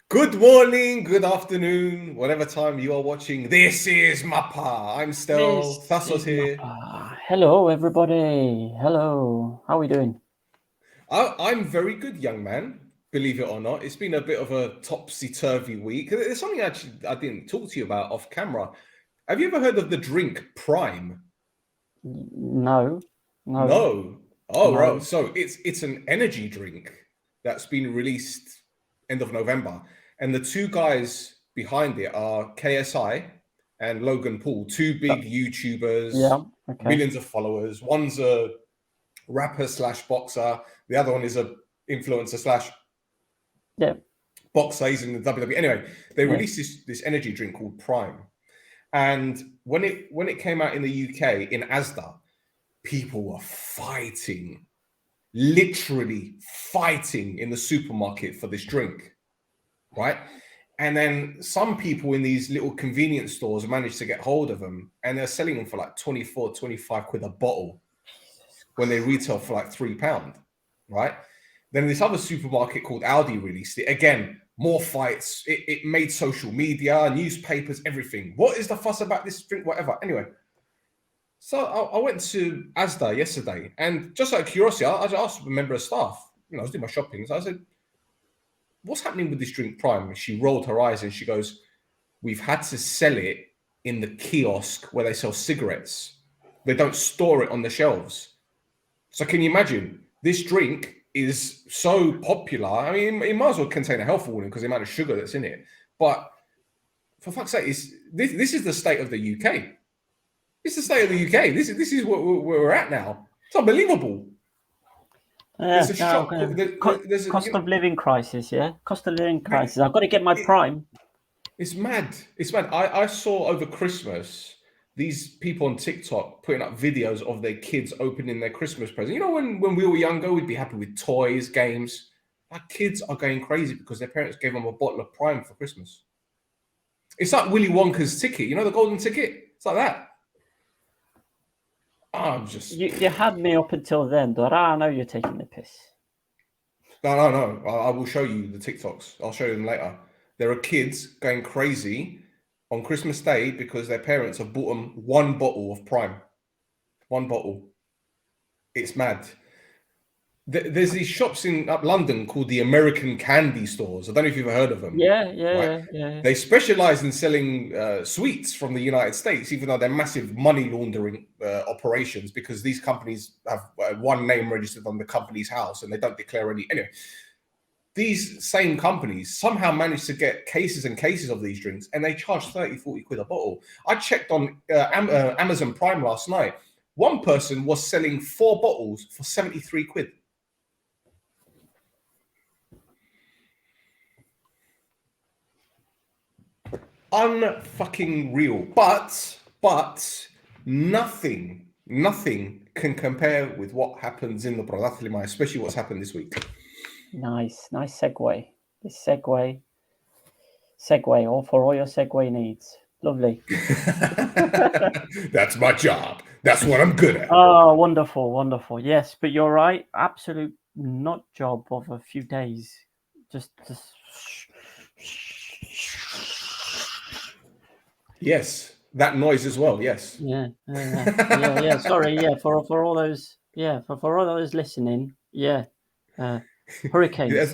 Good morning, good afternoon, whatever time you are watching. This is Mappa. I'm Stel, This Thassos is here. Mappa. Hello, everybody. Hello. How are we doing? I'm very good, young man. Believe it or not, it's been a bit of a topsy-turvy week. There's something actually I didn't talk to you about off camera. Have you ever heard of the drink Prime? No, no, No. Oh, right. no. So it's an energy drink that's been released end of November, and the two guys behind it are KSI and Logan Paul, two Uh, big YouTubers, yeah, okay. millions of followers. One's a rapper slash boxer. The other one is a influencer slash Yeah, boxer. He's in the WWE. Anyway, they yeah. released this energy drink called Prime, and when it came out in the UK in Asda, people were fighting, literally fighting in the supermarket for this drink, right? And then some people in these little convenience stores managed to get hold of them, and they're selling them for like 24, 25 quid a bottle when they retail for like £3, right? Then this other supermarket called Aldi released it. Again, more fights. It made social media, newspapers, everything. What is the fuss about this drink, whatever? Anyway, so I went to Asda yesterday, and just out of curiosity, I just asked a member of staff. I was doing my shopping, so I said, "What's happening with this drink Prime?" And she rolled her eyes and she goes, "We've had to sell it in the kiosk where they sell cigarettes. They don't store it on the shelves." So can you imagine? This drink is so popular. I mean, it might as well contain a health warning because the amount of sugar that's in it. But for fuck's sake, this is the state of the UK. It's the state of the UK. This is where we're at now. It's unbelievable. There's Yeah, a no, shop. okay. There's a, Cost of living crisis, yeah? Cost of living mate, crisis. I've got to get my it, Prime. it's mad. It's mad. I saw over Christmas these people on TikTok putting up videos of their kids opening their Christmas present. You know, when we were younger, we'd be happy with toys, games. Our kids are going crazy because their parents gave them a bottle of Prime for Christmas. It's like Willy Wonka's ticket. You know, the golden ticket. It's like that. I'm just You had me up until then, but I know you're taking the piss. no. I will show you the TikToks. I'll show you them later. There are kids going crazy on Christmas Day because their parents have bought them one bottle of Prime. One bottle. It's mad. There's these shops in up London called the American Candy Stores. I don't know if you've ever heard of them, Yeah, right? yeah, yeah, yeah. They specialize in selling sweets from the United States, even though they're massive money laundering operations because these companies have one name registered on the company's house and they don't declare any. Anyway, these same companies somehow managed to get cases and cases of these drinks and they charge 30, 40 quid a bottle. I checked on Amazon Prime last night. One person was selling 4 bottles for 73 quid. Unfucking real. But nothing can compare with what happens in the Protathlima, especially what's happened this week. Nice segue. This segue, all for all your segue needs. Lovely. That's my job. That's what I'm good at. Oh, wonderful. Yes, but you're right. Absolute nut job of a few days. Just. Yes, that noise as well. Yes. Yeah. Sorry, yeah, for all those, yeah, for all those listening, yeah. Hurricanes. That's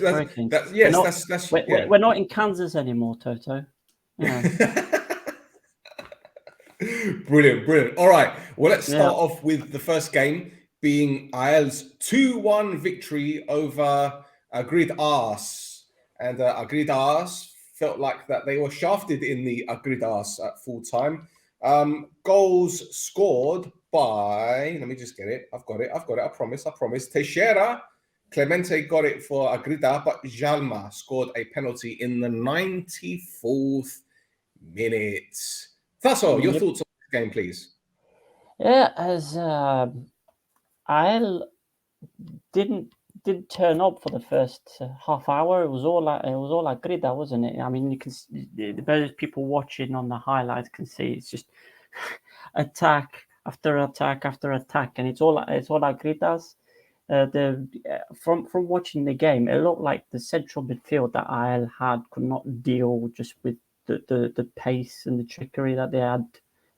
We're yes. not. That's yeah. We're not in Kansas anymore, Toto. Yeah. Brilliant. All right. Well, let's Yeah. start off with the first game being Isle's 2-1 victory over Agridas. And Agridas felt like that they were shafted in the Agridas at full time. Goals scored by, let me just get it. I've got it. I promise. Teixeira. Clemente got it for Agrida, but Jalma scored a penalty in the 94th minute. Tasso, your Yep. thoughts on this game, please? Yeah. As I didn't turn up for the first half hour. It was all like Grida, wasn't it? I mean, you can those people watching on the highlights can see it's just attack after attack after attack, and it's all like Gridas. From watching the game, it looked like the central midfield that IL had could not deal just with the pace and the trickery that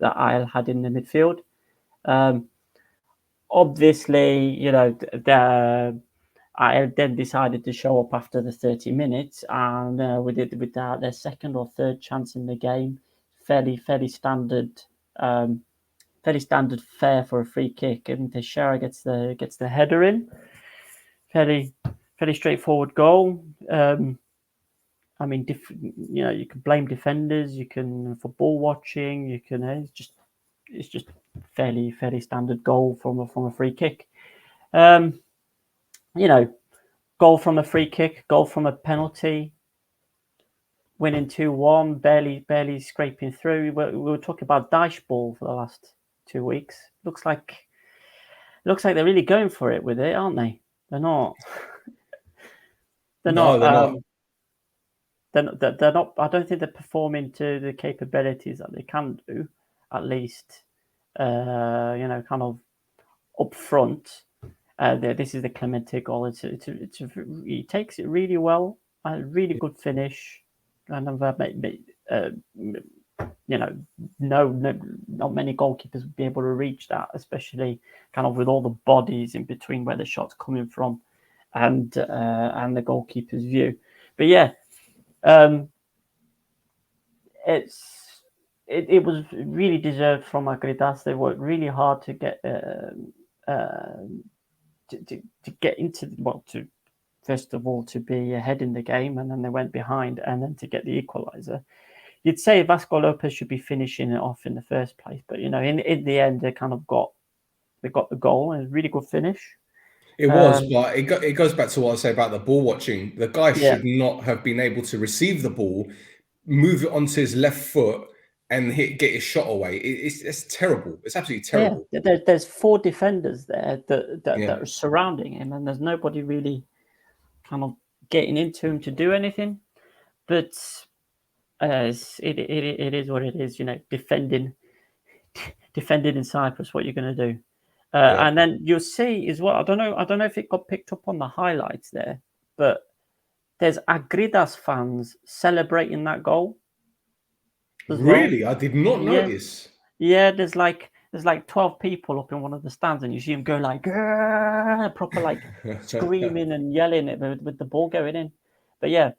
IL had in the midfield. Obviously, I then decided to show up after the 30 minutes, and with their second or third chance in the game, fairly standard, fare for a free kick, and Teixeira gets the header in. Fairly straightforward goal. I mean, you can blame defenders, you can for ball watching, you can. It's just fairly standard goal from a free kick. Goal from a free kick, goal from a penalty, winning 2-1, barely scraping through. We were talking about Dyche ball for the last 2 weeks. Looks like they're really going for it with it, aren't they? They're not. They're No, not. they're not. They're not. I don't think they're performing to the capabilities that they can do. At least, kind of up front. This is the Clemente goal. He takes it really well. A really good finish. And not many goalkeepers would be able to reach that, especially kind of with all the bodies in between where the shot's coming from, and the goalkeeper's view. But yeah, it was really deserved from Agridas. They worked really hard to get to get into to first of all to be ahead in the game, and then they went behind, and then to get the equaliser. You'd say Vasco Lopez should be finishing it off in the first place, but in the end they kind of got the goal, and a really good finish. It was, but it goes back to what I say about the ball watching. The guy should not have been able to receive the ball, move it onto his left foot, and get his shot away. It's terrible. It's absolutely terrible. Yeah, there's 4 defenders there that are surrounding him, and there's nobody really kind of getting into him to do anything. But it is what it is. Defending in Cyprus, what you're going to do. And then you'll see as well. I don't know if it got picked up on the highlights there, but there's Agridas fans celebrating that goal. Really, I did not notice. Yeah, there's like 12 people up in one of the stands, and you see them go like proper like screaming and yelling it with the ball going in. But yeah,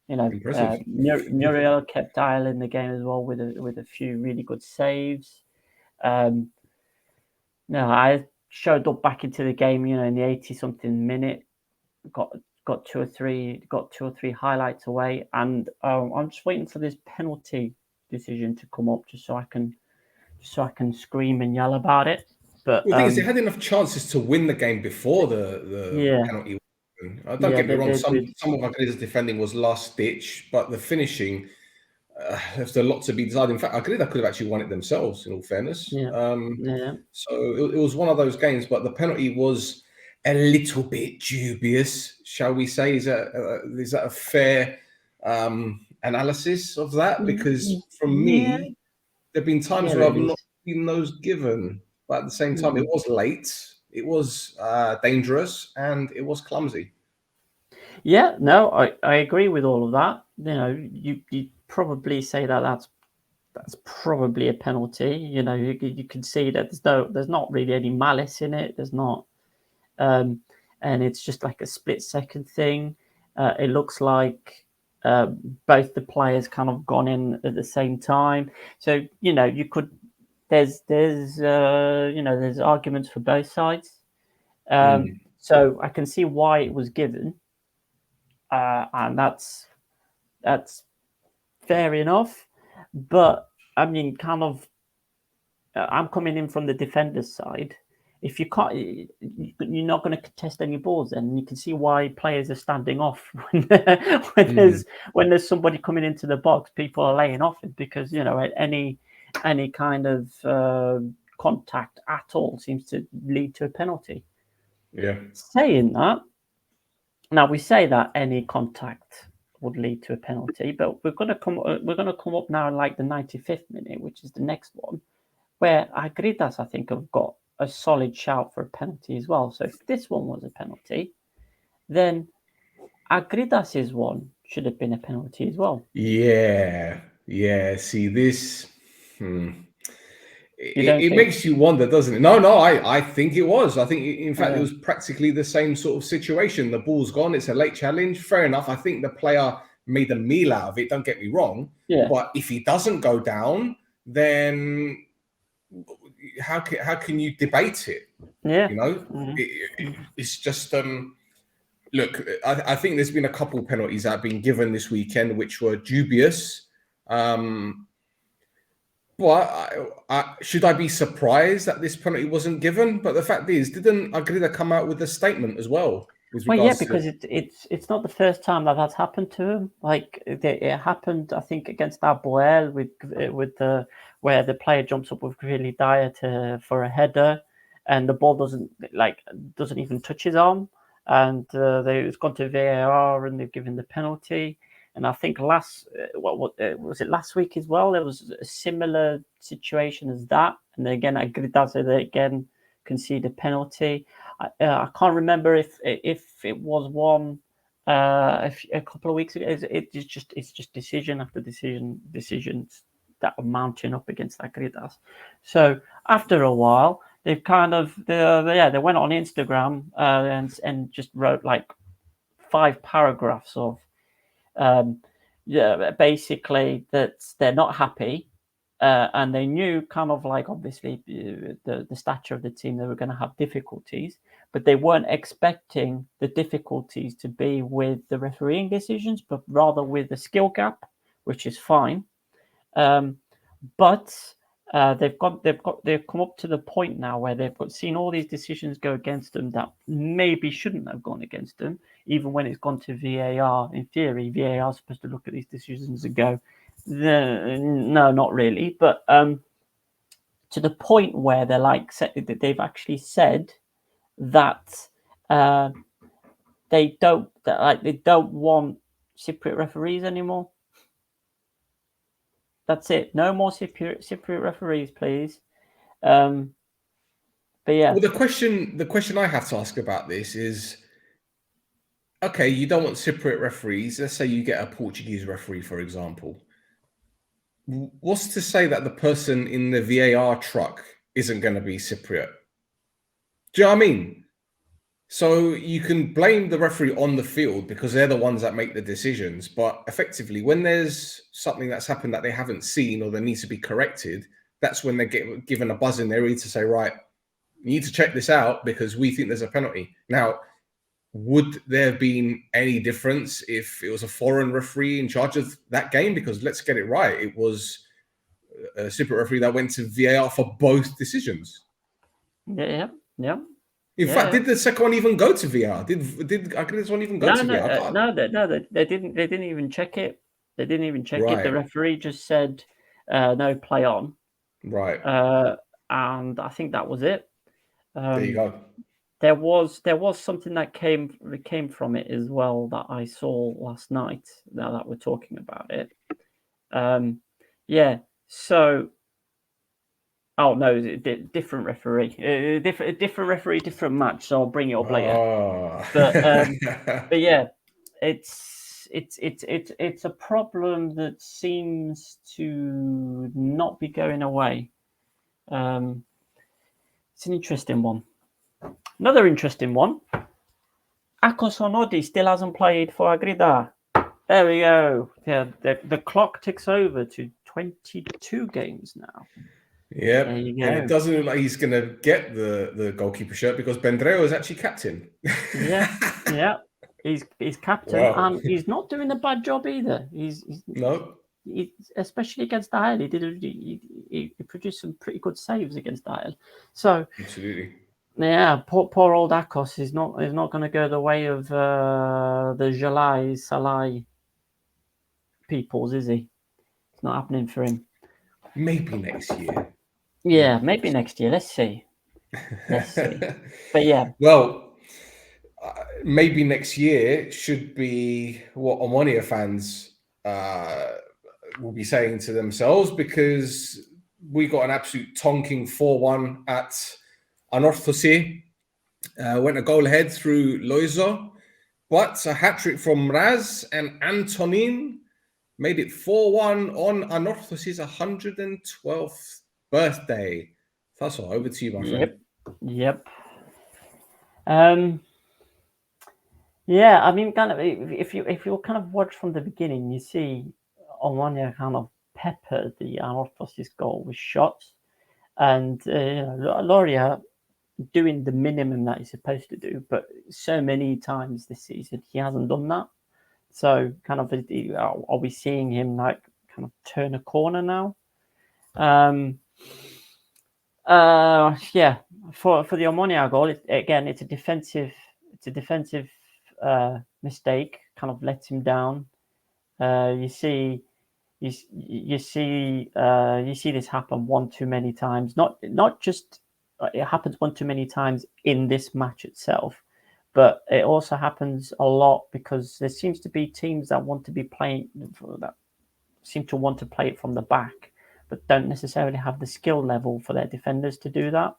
Muriel kept IL in the game as well with a few really good saves. I showed up back into the game, in the 80-something minute, got 2 or 3 highlights away, and I'm just waiting for this penalty decision to come up just so I can scream and yell about it. But the thing is, they had enough chances to win the game before the penalty. Don't get me wrong. Some of Agrida's defending was last ditch, but the finishing, there's a lot to be decided. In fact, Agrida could have actually won it themselves, in all fairness. So it was one of those games, but the penalty was a little bit dubious, shall we say? Is that a fair analysis of that? Because from me, there have been times where I've not seen those given, but at the same time, it was late, it was dangerous, and it was clumsy. Yeah, no, I agree with all of that. You probably say that's probably a penalty. You can see that there's not really any malice in it. There's not, and it's just like a split-second thing. It looks like both the players kind of gone in at the same time. So you could. There's arguments for both sides. So I can see why it was given. And that's fair enough, but I mean, kind of, I'm coming in from the defender's side. If you can't, you're not going to contest any balls, then you can see why players are standing off when there's somebody coming into the box. People are laying off it because any kind of contact at all seems to lead to a penalty. Yeah. Saying that. Now we say that any contact would lead to a penalty, but we're going to come up now in like the 95th minute, which is the next one, where Agridas I think have got a solid shout for a penalty as well. So if this one was a penalty, then Agridas's one should have been a penalty as well. Yeah. See this. It think? makes you wonder, doesn't it? No, I think it was. I think, in fact, Yeah. it was practically the same sort of situation. The ball's gone. It's a late challenge. Fair enough. I think the player made a meal out of it. Don't get me wrong. Yeah. But if he doesn't go down, then how can you debate it? Yeah. You know, it's just look. I think there's been a couple penalties that have been given this weekend which were dubious. But should I be surprised that this penalty wasn't given? But the fact is, didn't Agrida come out with a statement as well? Well, yeah, because it's not the first time that that's happened to him. Like it happened, I think, against Aboel with the where the player jumps up with really Dyer for a header, and the ball doesn't even touch his arm, and it's gone to VAR and they've given the penalty. And I think was it last week as well? There was a similar situation as that, and again Agrida again concede a penalty. I can't remember if it was one a couple of weeks ago. It's just decision after decisions that are mounting up against Agridas. So after a while, they've kind of they went on Instagram and just wrote like 5 paragraphs of basically that they're not happy. And they knew kind of like obviously the stature of the team, they were going to have difficulties, but they weren't expecting the difficulties to be with the refereeing decisions, but rather with the skill gap, which is fine. But they've come up to the point now where they've seen all these decisions go against them that maybe shouldn't have gone against them, even when it's gone to VAR. In theory, VAR is supposed to look at these decisions and go, no, not really. But to the point where they're like, they've actually said that they don't want Cypriot referees anymore. That's it. No more Cypriot referees, please. But yeah. Well, the question I have to ask about this is, okay, you don't want Cypriot referees. Let's say you get a Portuguese referee, for example. What's to say that the person in the VAR truck isn't going to be Cypriot? Do you know what I mean? So you can blame the referee on the field because they're the ones that make the decisions. But effectively, when there's something that's happened that they haven't seen or that needs to be corrected, that's when they get given a buzz in their ear to say, right, you need to check this out because we think there's a penalty. Now, would there have been any difference if it was a foreign referee in charge of that game? Because let's get it right, it was a Cypriot referee that went to VAR for both decisions. Yeah. In fact, did the second one even go to VAR? Did this one even go to VAR? No, they didn't. They didn't even check it. They didn't even check it. The referee just said, "No, play on." Right. And I think that was it. There you go. There was something that came from it as well that I saw last night. Now that we're talking about it, So, oh no, different referee, different referee, different match. So I'll bring it up later. But yeah, it's a problem that seems to not be going away. It's an interesting one. Another interesting one. Akos Onodi still hasn't played for Agrida. There we go. Yeah, the clock ticks over to 22 games now. Yeah, and it doesn't look like he's going to get the goalkeeper shirt because Bendreo is actually captain. Yeah. He's captain, and he's not doing a bad job either. No. Especially against Dyer, he produced some pretty good saves against Dyer. So absolutely. Yeah, poor old Akos is not going to go the way of the Jalai Salai peoples, is he? It's not happening for him. Maybe next year. Yeah, maybe next year. Let's see. But yeah. Well, maybe next year should be what Omonia fans will be saying to themselves, because we got an absolute tonking 4-1 at Anorthosis went a goal ahead through Loizo, but a hat-trick from Mraz and Antonin made it 4-1 on Anorthos's 112th birthday. Thassos, over to you, my friend. Yep. Yeah, I mean, kind of, if you kind of watch from the beginning, you see Omonia kind of peppered the Anorthosis goal with shots, and Loria doing the minimum that he's supposed to do, but so many times this season he hasn't done that. So kind of, are we seeing him like kind of turn a corner now? Yeah, for the Omonia goal, it's a defensive mistake, kind of lets him down. You see this happen one too many times. Not just it happens one too many times in this match itself, but it also happens a lot because there seems to be teams that seem to want to play it from the back, but don't necessarily have the skill level for their defenders to do that.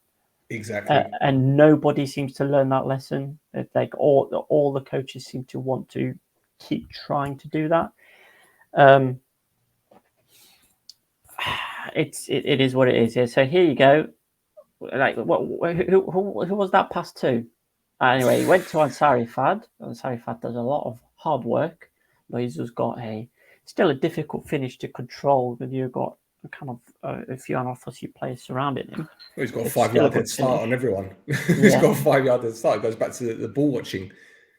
Exactly. And nobody seems to learn that lesson. It's like all the coaches seem to want to keep trying to do that. It is what it is here. So here you go. Like who was that pass to? Anyway, he went to Ansari Fad. Ansari Fad does a lot of hard work. Loizo's got still a difficult finish to control when you've got kind of a few Anorthosis players surrounding him. Well, he's got a 5-yard head start on everyone. He's got a 5-yard head start. It goes back to the ball watching.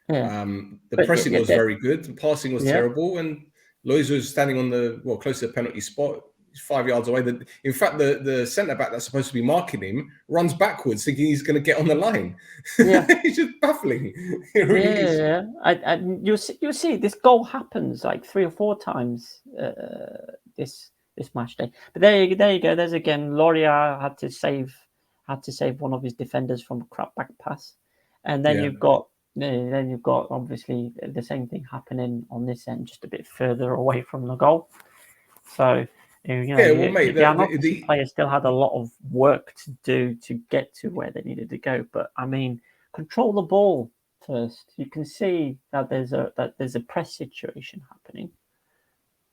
Yeah. The pressing was very good. The passing was terrible, and Loizo was standing on close to the penalty spot. He's 5 yards away. In fact, the centre back that's supposed to be marking him runs backwards, thinking he's going to get on the line. Yeah, it's just baffling. It really is. Yeah. You'll see this goal happens like 3 or 4 times this match day. But there you go. There's again, Loria had to save one of his defenders from a crap back pass, and then you've got obviously the same thing happening on this end, just a bit further away from the goal. So the players still had a lot of work to do to get to where they needed to go. But I mean, control the ball first. You can see that there's a press situation happening.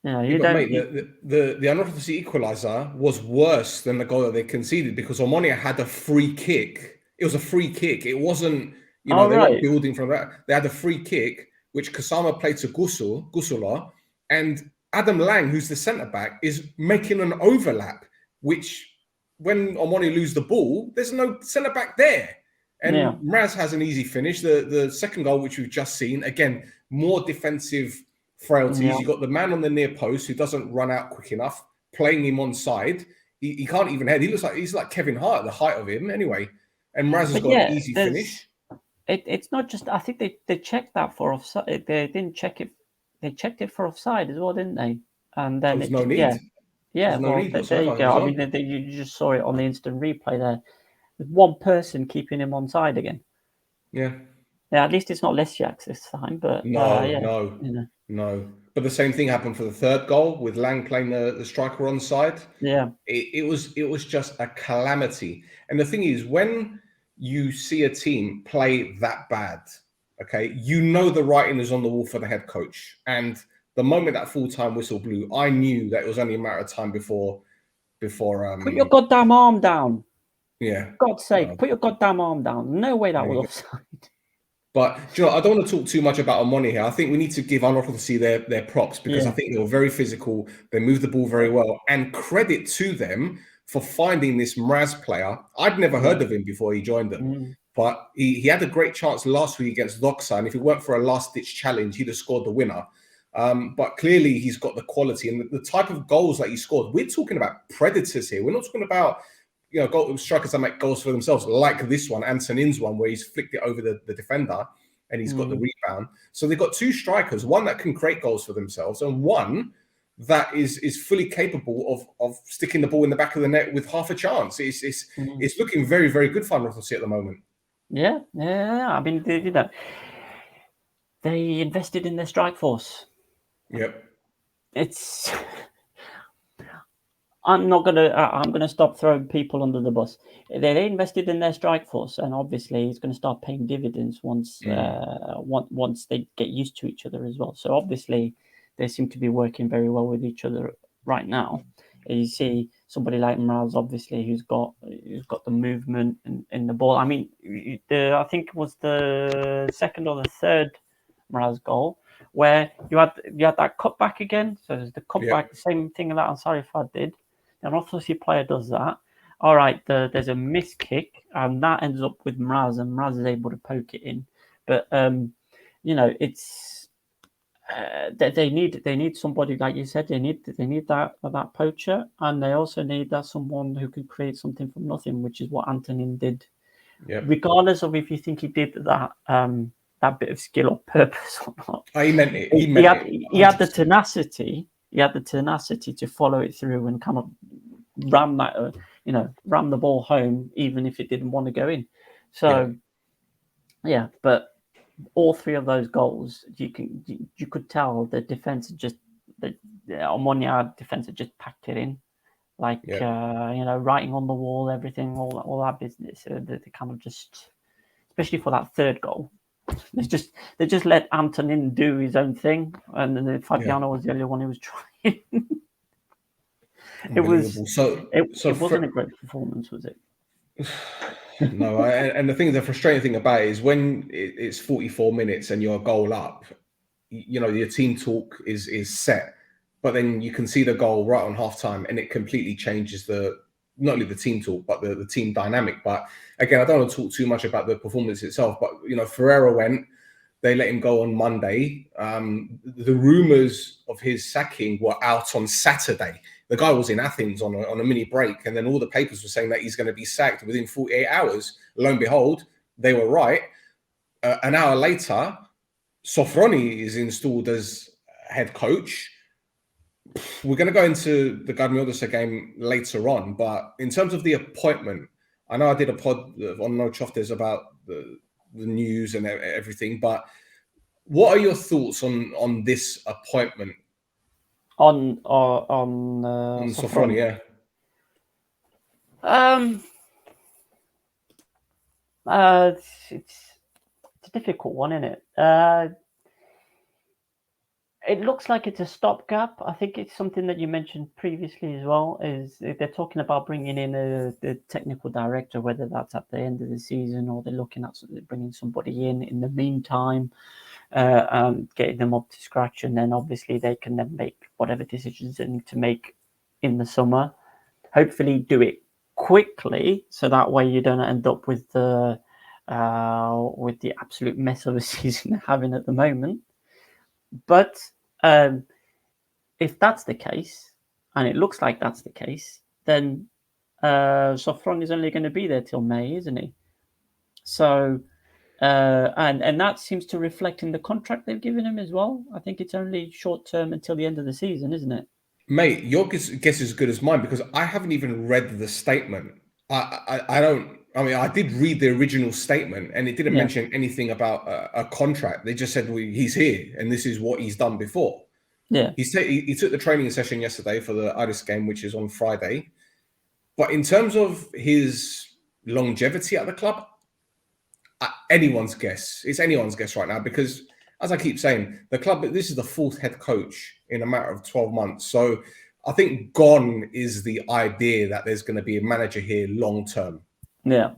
The Anorthosis equaliser was worse than the goal that they conceded because Omonia had a free kick. It was a free kick. It wasn't, they weren't building from that. They had a free kick, which Kasama played to Gusula, and Adam Lang, who's the centre-back, is making an overlap, which when Omonia lose the ball, there's no centre-back there. And Mraz has an easy finish. The second goal, which we've just seen, again, more defensive frailties. You've got the man on the near post who doesn't run out quick enough, playing him on side. He can't even head. He's like Kevin Hart at the height of him anyway. And Mraz has got an easy finish. It's not just, I think they checked that for offside. They didn't check it. They checked it for offside as well, didn't they? And then there's no need. Yeah. Well, there you go. I mean, you just saw it on the instant replay there. With one person keeping him on side again. Yeah. Yeah, at least it's not Lesiak this time, but no. But the same thing happened for the third goal with Lang playing the striker on side. Yeah. It was just a calamity. And the thing is, when you see a team play that bad, okay, the writing is on the wall for the head coach. And the moment that full-time whistle blew, I knew that it was only a matter of time before put your goddamn arm down. Yeah. For God's sake, put your goddamn arm down. No way that was offside. But I don't want to talk too much about Omonia here. I think we need to give Anorthosis their props because I think they were very physical. They moved the ball very well, and credit to them for finding this Mraz player. I'd never heard of him before he joined them, but he had a great chance last week against Doxa, and if it weren't for a last-ditch challenge, he'd have scored the winner. But clearly, he's got the quality and the type of goals that he scored. We're talking about predators here. We're not talking about strikers that make goals for themselves, like this one, Antonin's one, where he's flicked it over the defender and he's got the rebound. So they've got two strikers, one that can create goals for themselves and one that is fully capable of sticking the ball in the back of the net with half a chance. It's looking very, very good for Anorthosis at the moment. Yeah. I mean, they invested in their strike force. Yep. It's... I'm gonna stop throwing people under the bus. They invested in their strike force, and obviously it's going to start paying dividends once once they get used to each other as well. So obviously they seem to be working very well with each other right now. You see somebody like Mraz, obviously, who's got the movement in the ball. I mean, I think it was the second or the third Mraz goal where you had that cutback again. So there's the cutback, the same thing that Ansari Fad did. An Authority player does that. All right, there's a miss kick, and that ends up with Mraz, and Mraz is able to poke it in. But it's they need somebody, like you said. They need that poacher, and they also need that someone who can create something from nothing, which is what Antonin did. Yeah. Regardless of if you think he did that that bit of skill or purpose or not. He meant it. He had the tenacity. He had the tenacity to follow it through and kind of ram the ball home, even if it didn't want to go in. So, yeah, but all three of those goals, you could tell the defense the Omonia defense had just packed it in, like writing on the wall, everything, all that business. They kind of just, especially for that third goal. They just let Antonin do his own thing, and then Fabiano was the only one who was trying. It wasn't a great performance, was it? No, and the frustrating thing about it is when it's 44 minutes and you're a goal up, your team talk is set, but then you can see the goal right on halftime, and it completely changes not only the team talk, but the team dynamic. But again, I don't want to talk too much about the performance itself, but Ferreira went, they let him go on Monday. The rumors of his sacking were out on Saturday. The guy was in Athens on a mini break, and then all the papers were saying that he's going to be sacked within 48 hours. Lo and behold, they were right. An hour later, Sofroni is installed as head coach. We're going to go into the Garmiodosa game later on, but in terms of the appointment, I know I did a pod on No Choftes about the news and everything, but what are your thoughts on this appointment? On Sofroni, yeah. It's a difficult one, isn't it? It looks like it's a stopgap. I think it's something that you mentioned previously as well. Is they're talking about bringing in the technical director, whether that's at the end of the season or they're looking at bringing somebody in the meantime, and getting them up to scratch, and then obviously they can then make whatever decisions they need to make in the summer. Hopefully, do it quickly, so that way you don't end up with the absolute mess of a season they're having at the moment. But if that's the case, and it looks like that's the case, then Sofron is only going to be there till May, isn't he? So, and that seems to reflect in the contract they've given him as well. I think it's only short term until the end of the season, isn't it? Mate, your guess is as good as mine, because I haven't even read the statement. I did read the original statement, and it didn't mention anything about a contract. They just said, well, he's here, and this is what he's done before. Yeah. He took the training session yesterday for the Aris game, which is on Friday. But in terms of his longevity at the club, anyone's guess. It's anyone's guess right now, because, as I keep saying, the club, this is the fourth head coach in a matter of 12 months. So I think gone is the idea that there's going to be a manager here long term. Yeah.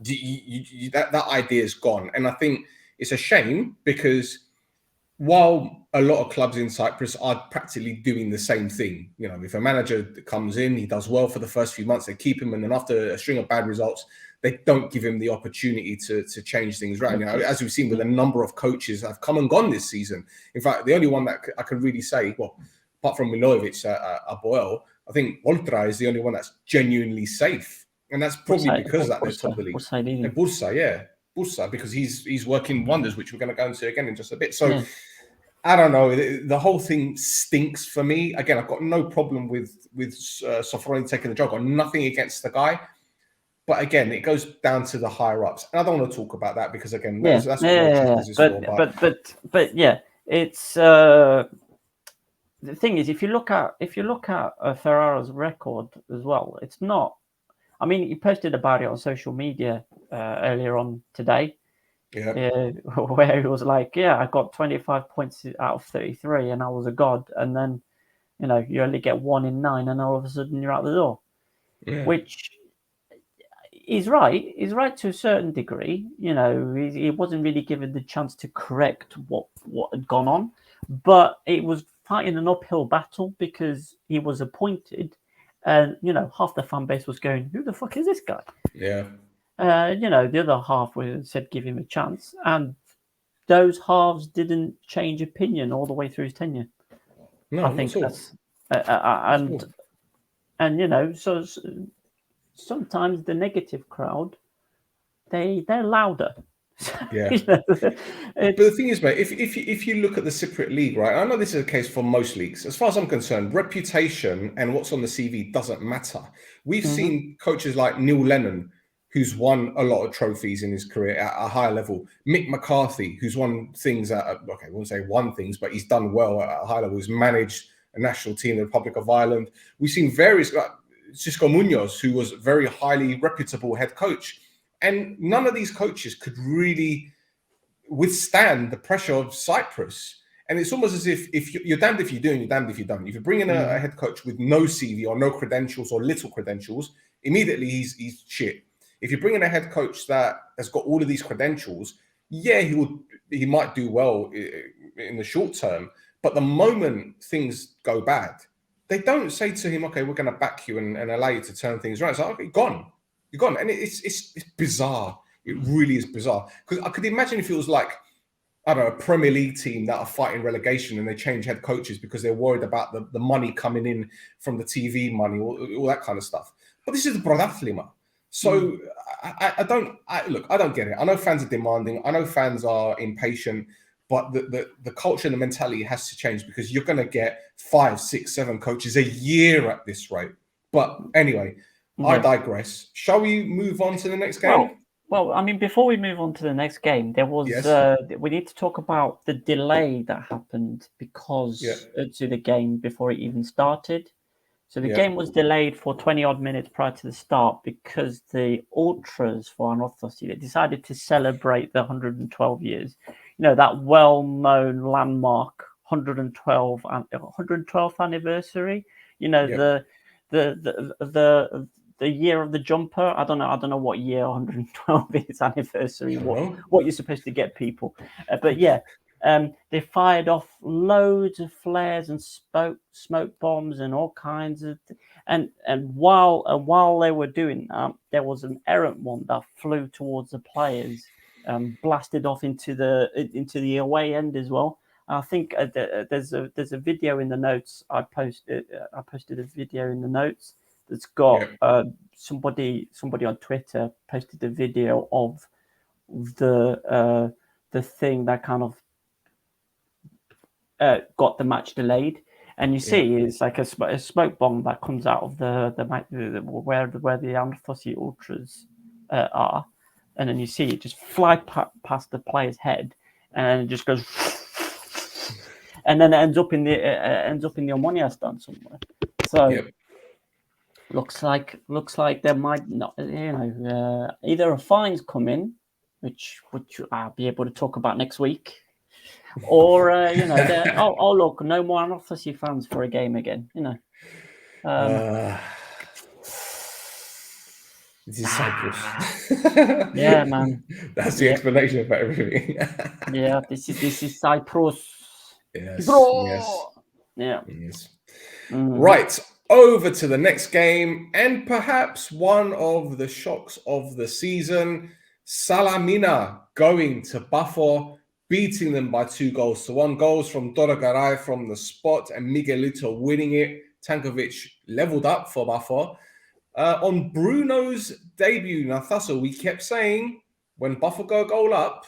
That idea is gone. And I think it's a shame, because while a lot of clubs in Cyprus are practically doing the same thing, if a manager comes in, he does well for the first few months, they keep him, and then after a string of bad results, they don't give him the opportunity to change things around. As we've seen with a number of coaches that have come and gone this season. In fact, the only one that I can really say, well, apart from Milojevic at Boel, I think Oltra is the only one that's genuinely safe. And that's probably because they're top of the league. Bursa, because he's working wonders, which we're going to go into again in just a bit. So I don't know. The whole thing stinks for me. Again, I've got no problem with Sofroni taking the job. I've got nothing against the guy. But again, it goes down to the higher ups, and I don't want to talk about that, because again, that's what but yeah, it's the thing is, if you look at Ferrara's record as well, it's not. I mean, he posted about it on social media earlier on today, where he was like, "Yeah, I got 25 points out of 33, and I was a god." And then, you only get 1 in 9, and all of a sudden you're out the door. Yeah. Which he's right. He's right to a certain degree. He wasn't really given the chance to correct what had gone on, but it was fighting an uphill battle because he was appointed, and half the fan base was going, "Who the fuck is this guy?" Yeah. The other half said, "Give him a chance," and those halves didn't change opinion all the way through his tenure. No, I think not at all. and so sometimes the negative crowd, they're louder. Yeah. But the thing is, mate, if you look at the Cypriot league, right? I know this is a case for most leagues. As far as I'm concerned, reputation and what's on the CV doesn't matter. We've seen coaches like Neil Lennon, who's won a lot of trophies in his career at a higher level. Mick McCarthy, who's won things I won't say won things, but he's done well at a high level. He's managed a national team in the Republic of Ireland. We've seen various, Cisco Munoz, who was a very highly reputable head coach. And none of these coaches could really withstand the pressure of Cyprus. And it's almost as if you're damned if you do and you're damned if you don't. If you bring in a head coach with no CV or no credentials or little credentials, immediately he's shit. If you bring in a head coach that has got all of these credentials, yeah, he might do well in the short term. But the moment things go bad, they don't say to him, "Okay, we're going to back you and allow you to turn things around." It's like, "Okay, gone. You're gone." And it's bizarre. It really is bizarre. Because I could imagine if it was like, I don't know, a Premier League team that are fighting relegation and they change head coaches because they're worried about the money coming in from the TV money, all that kind of stuff. But this is the Protathlima. So I don't get it. I know fans are demanding. I know fans are impatient. But the culture and the mentality has to change because you're going to get 5, 6, 7 coaches a year at this rate. But anyway, I digress. Shall we move on to the next game? Well, I mean, before we move on to the next game, there was we need to talk about the delay that happened because to the game before it even started. So the game was delayed for 20 odd minutes prior to the start because the ultras for Thassos, they decided to celebrate the 112 years. That well-known landmark 112th anniversary. The year of the jumper. I don't know what year 112 is anniversary. What you're supposed to get people, but yeah, they fired off loads of flares and smoke bombs and all kinds of. And while they were doing that, there was an errant one that flew towards the players, blasted off into the away end as well. I think there's a video in the notes. I posted a video in the notes that's got somebody on Twitter posted a video of the thing that kind of got the match delayed, and you see it's like a smoke bomb that comes out of the where the Thassos ultras are, and then you see it just fly past the player's head, and then it just goes, and then it ends up in the ammonia stand somewhere. So looks like there might not, either a fine's come in, which I'll be able to talk about next week, or look, no more Thassos fans for a game again. This is Cyprus. Yeah, man. That's the explanation for everything. Yeah, this is Cyprus. Yes. Yeah. Yes. Mm-hmm. Right. Over to the next game, and perhaps one of the shocks of the season. Salamina going to Bafo, beating them by 2-1. Goals from Doragaray from the spot and Miguelito winning it. Tankovic leveled up for Bafo. On Bruno's debut, Thassos, we kept saying when Bafo go a goal up,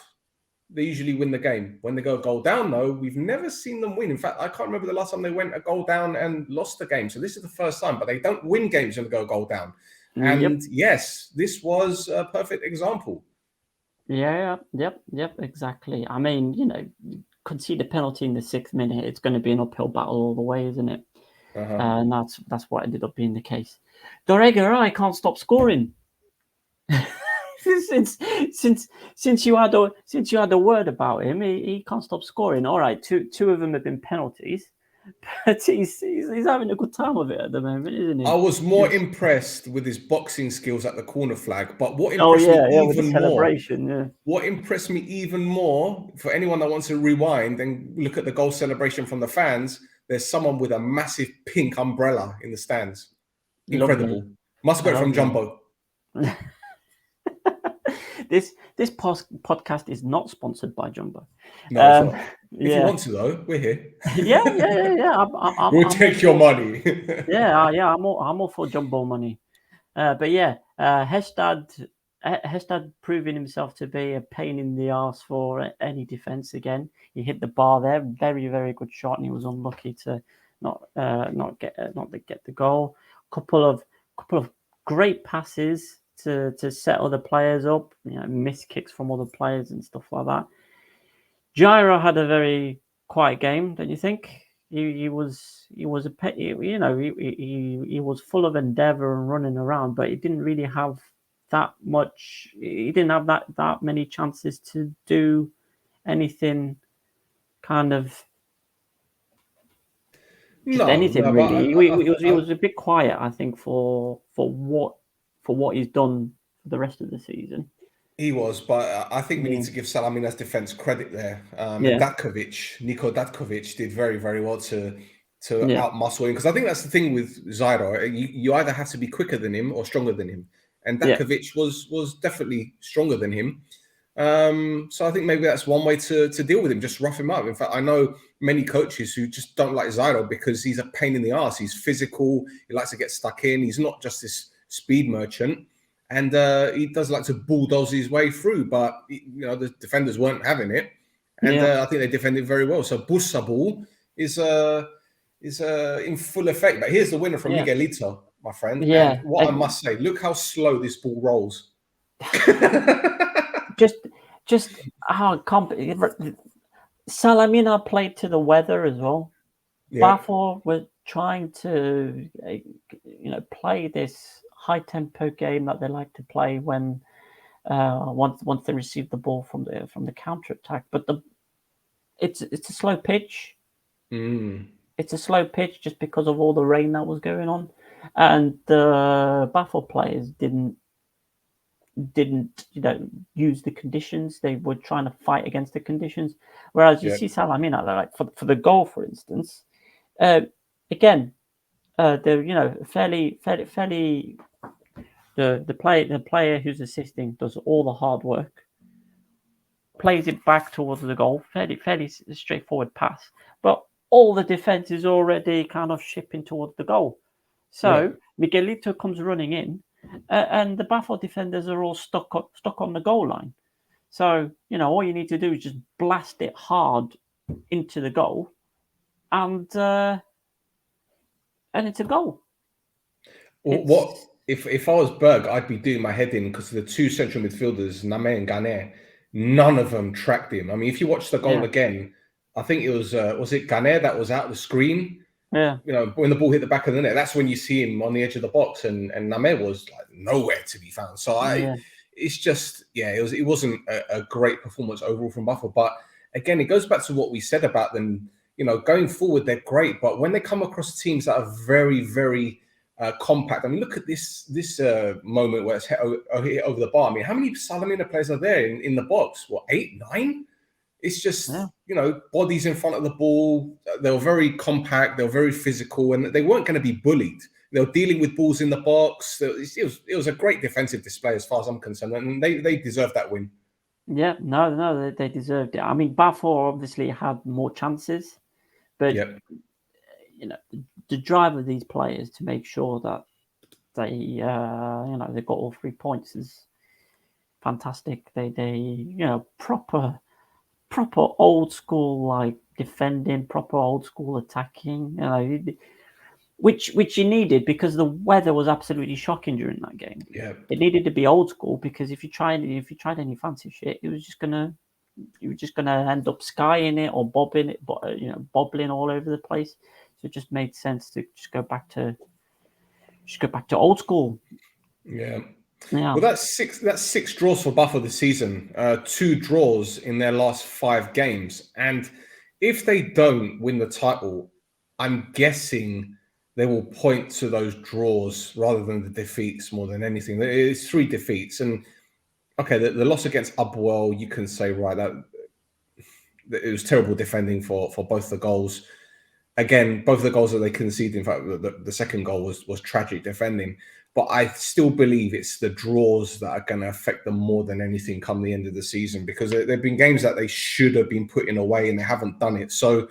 they usually win the game. When they go a goal down, though, we've never seen them win. In fact, I can't remember the last time they went a goal down and lost the game. So this is the first time, but they don't win games when they go a goal down. And yes, this was a perfect example. Yeah, yep, exactly. I mean, concede a penalty in the 6th minute, it's going to be an uphill battle all the way, isn't it? And that's what ended up being the case. Dorega can't stop scoring. since you had a word about him, he can't stop scoring. All right, two of them have been penalties, but he's having a good time of it at the moment, isn't he? I was more impressed with his boxing skills at the corner flag, but what Oh impressed yeah, me with the even more, celebration, yeah. what impressed me even more, for anyone that wants to rewind and look at the goal celebration from the fans, there's someone with a massive pink umbrella in the stands. Incredible. Lovely. Must got it from Lovely. Jumbo. This podcast is not sponsored by Jumbo. No, it's not. If Yeah. you want to, though, we're here. Yeah. We'll take your money. I'm all for Jumbo money. But yeah, Hestad proving himself to be a pain in the arse for any defense again. He hit the bar there, very, very good shot, and he was unlucky to not get the goal. Couple of great passes to set other players up, missed kicks from other players and stuff like that. Gyro had a very quiet game, don't you think? He was full of endeavor and running around, but he didn't really have that much. He didn't have that many chances to do anything kind of anything really. He was a bit quiet, I think, for what he's done for the rest of the season. He was, but I think we need to give Salamina's defense credit there. And Niko Datkovic did very, very well to outmuscle him, because I think that's the thing with Zairo. You either have to be quicker than him or stronger than him, and Datkovic was definitely stronger than him. So I think maybe that's one way to deal with him, just rough him up. In fact, I know many coaches who just don't like Zairo because he's a pain in the arse. He's physical. He likes to get stuck in. He's not just this speed merchant. And he does like to bulldoze his way through, but the defenders weren't having it, and I think they defended very well. So Bussabul is in full effect. But here's the winner from Miguelito, my friend. Yeah, and what I must say, look how slow this ball rolls. just how Salamina played to the weather as well. Bafor was trying to play this high tempo game that they like to play when once they receive the ball from the counter attack. But it's a slow pitch. It's a slow pitch just because of all the rain that was going on, and the Bafor players didn't use the conditions. They were trying to fight against the conditions. Whereas you see Salamina, like for the goal, for instance, again, they're fairly. The player who's assisting does all the hard work, plays it back towards the goal, fairly straightforward pass, but all the defense is already kind of shipping towards the goal. So Miguelito comes running in, and the Bafor defenders are all stuck on the goal line. So all you need to do is just blast it hard into the goal, and it's a goal. If I was Berg, I'd be doing my head in, because the two central midfielders, Name and Gane, none of them tracked him. I mean, if you watch the goal again, I think it was it Gane that was out the screen? Yeah. When the ball hit the back of the net, that's when you see him on the edge of the box, and Name was like nowhere to be found. So it's just, it wasn't a great performance overall from Buffalo. But again, it goes back to what we said about them. Going forward, they're great, but when they come across teams that are very, very compact. I mean, look at this moment where it's hit over the bar. I mean, how many Salamina players are there in the box? What, 8, 9? It's just, bodies in front of the ball. They were very compact. They were very physical, and they weren't going to be bullied. They were dealing with balls in the box. It was a great defensive display as far as I'm concerned, and they deserved that win. Yeah, no, they deserved it. I mean, Bafor obviously had more chances, but the drive of these players to make sure that they got all 3 points is fantastic. They proper old school, like defending, proper old school attacking, which you needed, because the weather was absolutely shocking during that game. Yeah, it needed to be old school, because if you tried any fancy shit, it was just gonna you're just going to end up skying it or bobbing it, bobbling all over the place. So it just made sense to just go back to old school. Yeah. Yeah. Well, that's six draws for Buffalo this season. 2 draws in their last 5 games, and if they don't win the title, I'm guessing they will point to those draws rather than the defeats more than anything. It's 3 defeats, and okay, the loss against Upwell, you can say right that it was terrible defending for both the goals. Again, both the goals that they conceded, in fact, the second goal was tragic defending. But I still believe it's the draws that are going to affect them more than anything come the end of the season, because there have been games that they should have been putting away and they haven't done it. So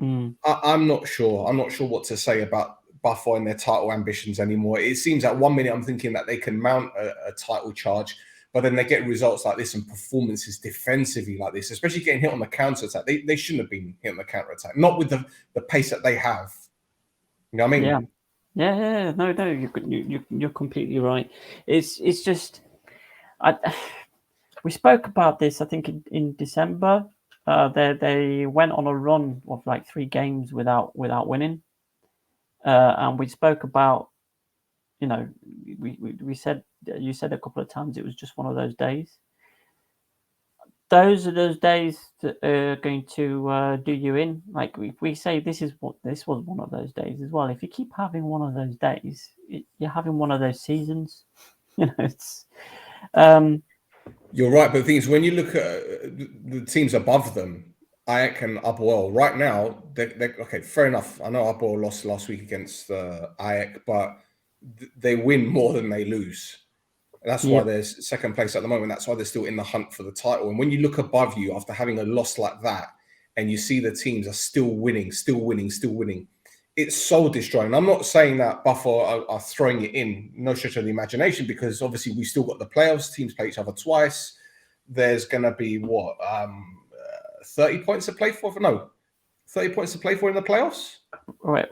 I'm not sure. I'm not sure what to say about Buffalo and their title ambitions anymore. It seems that 1 minute I'm thinking that they can mount a title charge, but then they get results like this and performances defensively like this, especially getting hit on the counter-attack. They shouldn't have been hit on the counter-attack, not with the pace that they have. You know what I mean? Yeah. No, you're completely right. It's just, we spoke about this, I think, in December. They went on a run of like 3 games without winning, and we spoke about, we said, you said a couple of times it was just one of those days. Those are those days that are going to do you in. Like if we say this was one of those days as well. If you keep having one of those days, you're having one of those seasons. It's. You're right, but the thing is, when you look at the teams above them, Ajax and Upwell, right now, they're okay. Fair enough. I know Upwell lost last week against Ajax, but they win more than they lose. That's why they're second place at the moment. That's why they're still in the hunt for the title. And when you look above you after having a loss like that, and you see the teams are still winning, it's soul destroying. I'm not saying that Buffalo are throwing it in, no stretch of the imagination, because obviously we still got the playoffs. Teams play each other twice. There's going to be 30 points to play for? No, 30 points to play for in the playoffs? Right.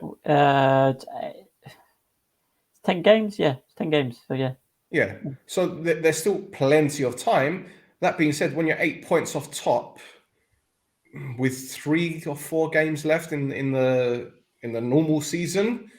10 games? Yeah, 10 games. So, yeah. Yeah. So there's still plenty of time. That being said, when you're 8 points off top with 3 or 4 games left in the normal season,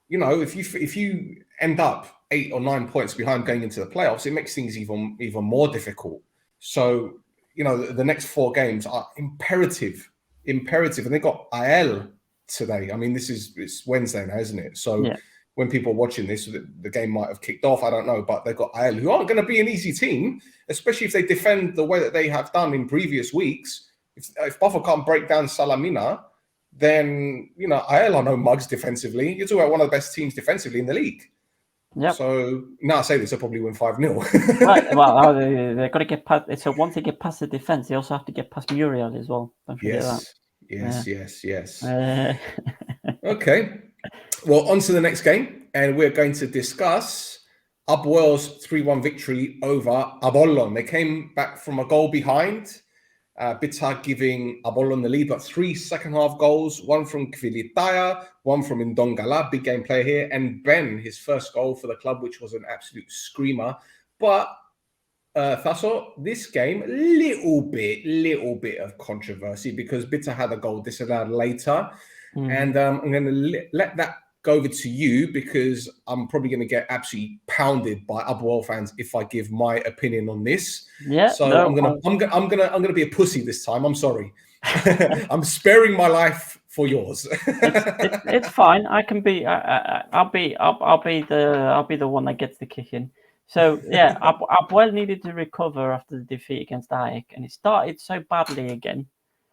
if you end up 8 or 9 points behind going into the playoffs, it makes things even more difficult. So, the next 4 games are imperative. And they got IL today. I mean, it's Wednesday now, isn't it? So when people are watching this, the game might have kicked off. I don't know, but they've got IL, who aren't going to be an easy team, especially if they defend the way that they have done in previous weeks. If Buffalo can't break down Salamina, then, IL are no mugs defensively. You're talking about one of the best teams defensively in the league. Yep. So now I say this, they'll probably win 5-0. Right. Well, they've got to get past. So once they get past the defense, they also have to get past Muriel as well. Don't forget that. Yes. Okay. Well, on to the next game, and we're going to discuss Upwell's 3-1 victory over Apollon. They came back from a goal behind. Bitar giving Apollon the lead, but 3 second-half goals, one from Kvilitaya, one from Indongala, big game player here, and Ben, his first goal for the club, which was an absolute screamer. But Thasso, this game, little bit of controversy, because Bitar had a goal disallowed later. And I'm going to let that go over to you, because I'm probably going to get absolutely pounded by Upwell fans if I give my opinion on this. Yeah. So I'm gonna be a pussy this time. I'm sorry. I'm sparing my life for yours. It's fine. I can be. I'll be the one that gets the kick in. So yeah, Upwell needed to recover after the defeat against Ajax, and it started so badly again.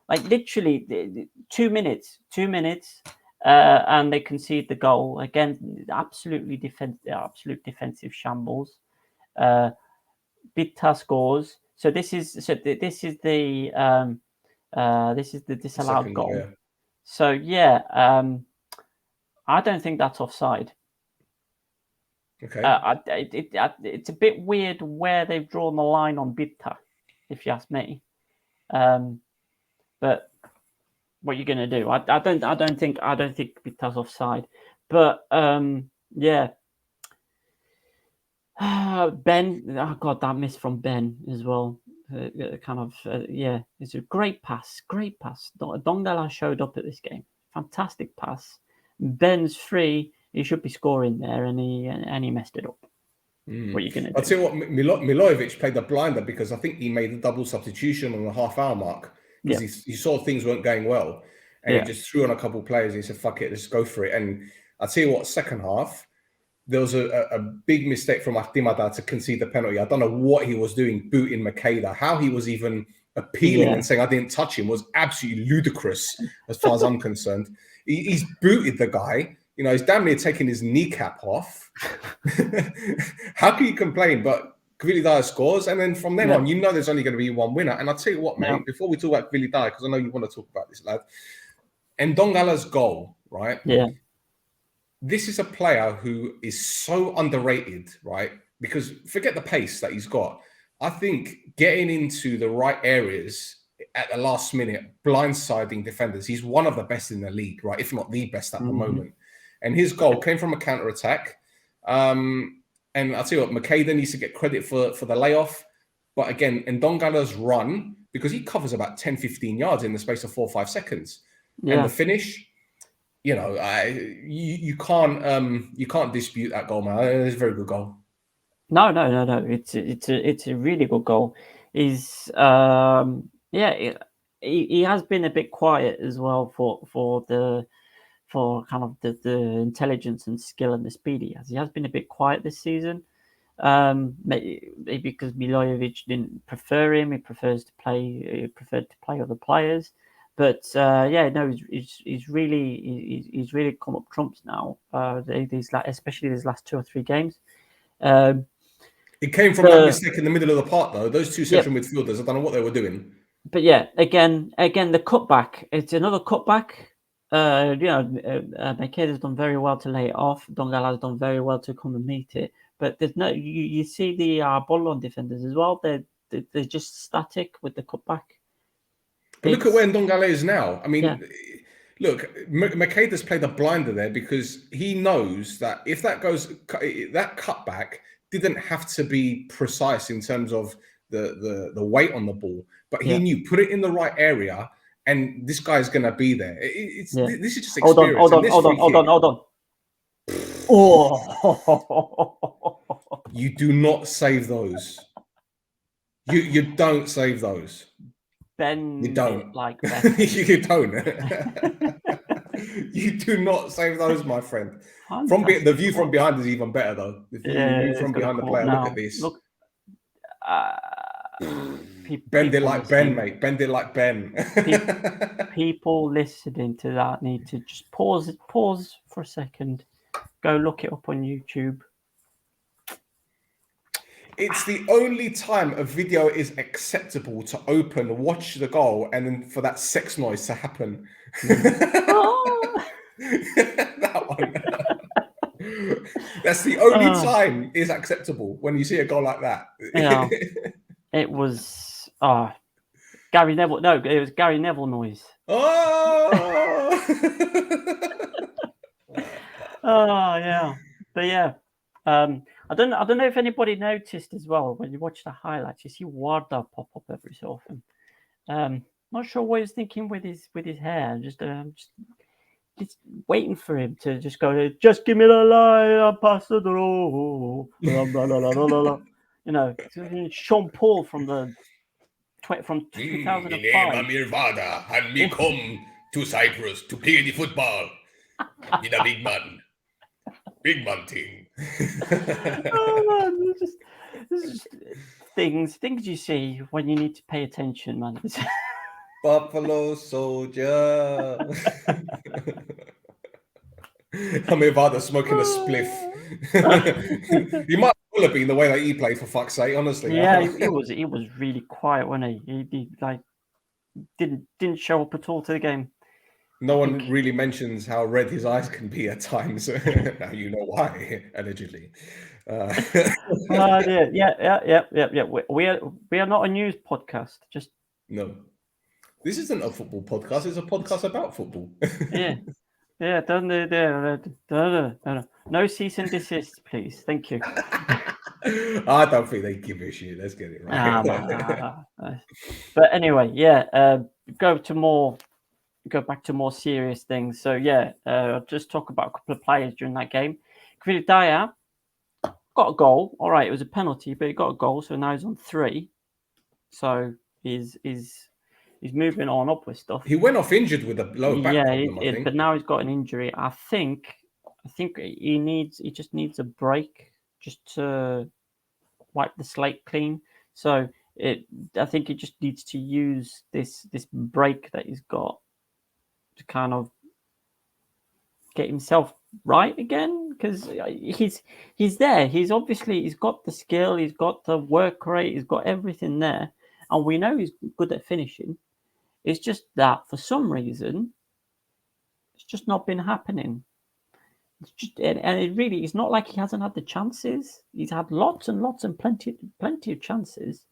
Like literally 2 minutes, and they concede the goal again. Absolute defensive shambles. Bitar scores. So this is the disallowed goal. Yeah. So I don't think that's offside. Okay. It's a bit weird where they've drawn the line on Bitar, if you ask me. But what are you going to do? I don't think Bitar's offside. But Ben, oh God, that miss from Ben as well. it's a great pass. Dongala showed up at this game. Fantastic pass. Ben's free. He should be scoring there, and he messed it up. What are you going to do? I'll tell you what, Milojevic played the blinder because I think he made a double substitution on the half-hour mark because he saw things weren't going well, and he just threw on a couple of players and he said, "Fuck it, let's go for it." And I'll tell you what, second half, there was a big mistake from Ahtimada to concede the penalty. I don't know what he was doing, booting Makeda. How he was even appealing and saying I didn't touch him was absolutely ludicrous as far as I'm concerned. He's booted the guy. He's damn near taking his kneecap off. How can you complain? But Kvilidaya scores, and then from then on, there's only going to be one winner. And I'll tell you what, mate, before we talk about Kvilidaya, because I know you want to talk about this, lad, Ndongala's goal, right? Yeah. This is a player who is so underrated, right? Because forget the pace that he's got. I think getting into the right areas at the last minute, blindsiding defenders, he's one of the best in the league, right? If not the best at the moment. And his goal came from a counter-attack. And I'll tell you what, Makeda needs to get credit for the layoff. But again, Ndongala's run, because he covers about 10, 15 yards in the space of 4 or 5 seconds. Yeah. And the finish, you can't dispute that goal, man. It's a very good goal. No. It's a really good goal. He has been a bit quiet as well for kind of the intelligence and skill and the speed he has. He has been a bit quiet this season. Maybe because Milojevic didn't prefer him. He preferred to play other players. But he's really come up trumps now. Especially these last 2 or 3 games. It came from that mistake in the middle of the park, though. Those two central midfielders, I don't know what they were doing. But again, the cutback. It's another cutback. Makeda's done very well to lay it off. Dongala's done very well to come and meet it. But there's no. You see the Bolon defenders as well. They're just static with the cutback. But look at where Ndongala is now. I mean, look, Makeda's played a blinder there because he knows that if that cutback didn't have to be precise in terms of the weight on the ball, but he knew put it in the right area, and this guy's gonna be there. This is just experience. Hold on. Oh, you do not save those. You don't save those. Ben, you don't like Ben. You don't. You do not save those, my friend. The view from behind is even better, though. The view from behind the player. Look at this. Look, bend it like Ben, mate. Bend it like Ben. People listening to that need to just pause for a second. Go look it up on YouTube. It's the only time a video is acceptable to open, watch the goal, and then for that sex noise to happen. That one. That's the only time is acceptable when you see a goal like that. Yeah. It was Gary Neville. No, it was Gary Neville noise. Oh, yeah. But I don't know if anybody noticed as well when you watch the highlights. You see Warda pop up every so often. Not sure what he's thinking with his hair. Just waiting for him to just go. Just give me the line. I'll pass the through. Sean Paul from 2005. Amir Vada and me come to Cyprus to play the football. Be the big man. Big man thing. Oh man, this is things you see when you need to pay attention, man. Buffalo Soldier. Amir Vada smoking a spliff. He might have been the way that he played, for fuck's sake, honestly. Yeah, he was really quiet, wasn't he? He like didn't show up at all to the game. No one really mentions how red his eyes can be at times. Now you know why, allegedly. Yeah. We are not a news podcast. Just no. This isn't a football podcast. It's a podcast about football. Yeah. No cease and desist, please. Thank you. I don't think they give a shit. Let's get it right. But anyway, go back to more serious things. So I'll just talk about a couple of players during that game. Kvirdaya got a goal. All right, it was a penalty, but he got a goal, so now he's on 3. So he's moving on up with stuff. He went off injured with a lower back problem, I think. But now he's got an injury. I think he just needs a break just to wipe the slate clean. So I think he just needs to use this break that he's got to kind of get himself right again, because he's there. He's got the skill, he's got the work rate, he's got everything there, and we know he's good at finishing. It's just that for some reason it's just not been happening. It's just, and it really, it's not like he hasn't had the chances. He's had lots and lots and plenty of chances,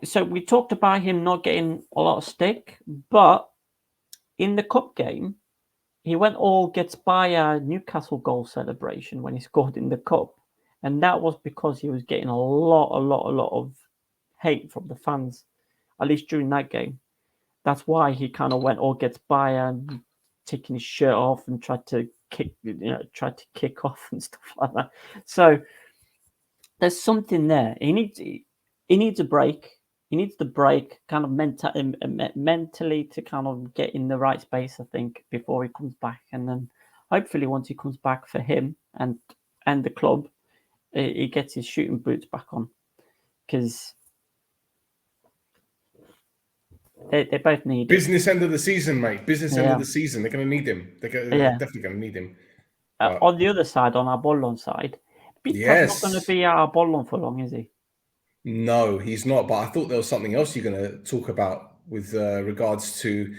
so we talked about him not getting a lot of stick, but in the cup game, he went all gets by a Newcastle goal celebration when he scored in the cup, and that was because he was getting a lot of hate from the fans, at least during that game. That's why he kind of went all gets by and taking his shirt off and tried to kick off and stuff like that. So there's something there. He needs a break. He needs the break kind of mentally to kind of get in the right space, I think, before he comes back. And then hopefully once he comes back for him and the club, he gets his shooting boots back on, because they both need business end of the season, mate. Business end of the season. They're going to need him. They're definitely going to need him. On the other side, on our Apollon side, Bitta's not going to be our Apollon for long, is he? No, he's not. But I thought there was something else you're going to talk about with regards to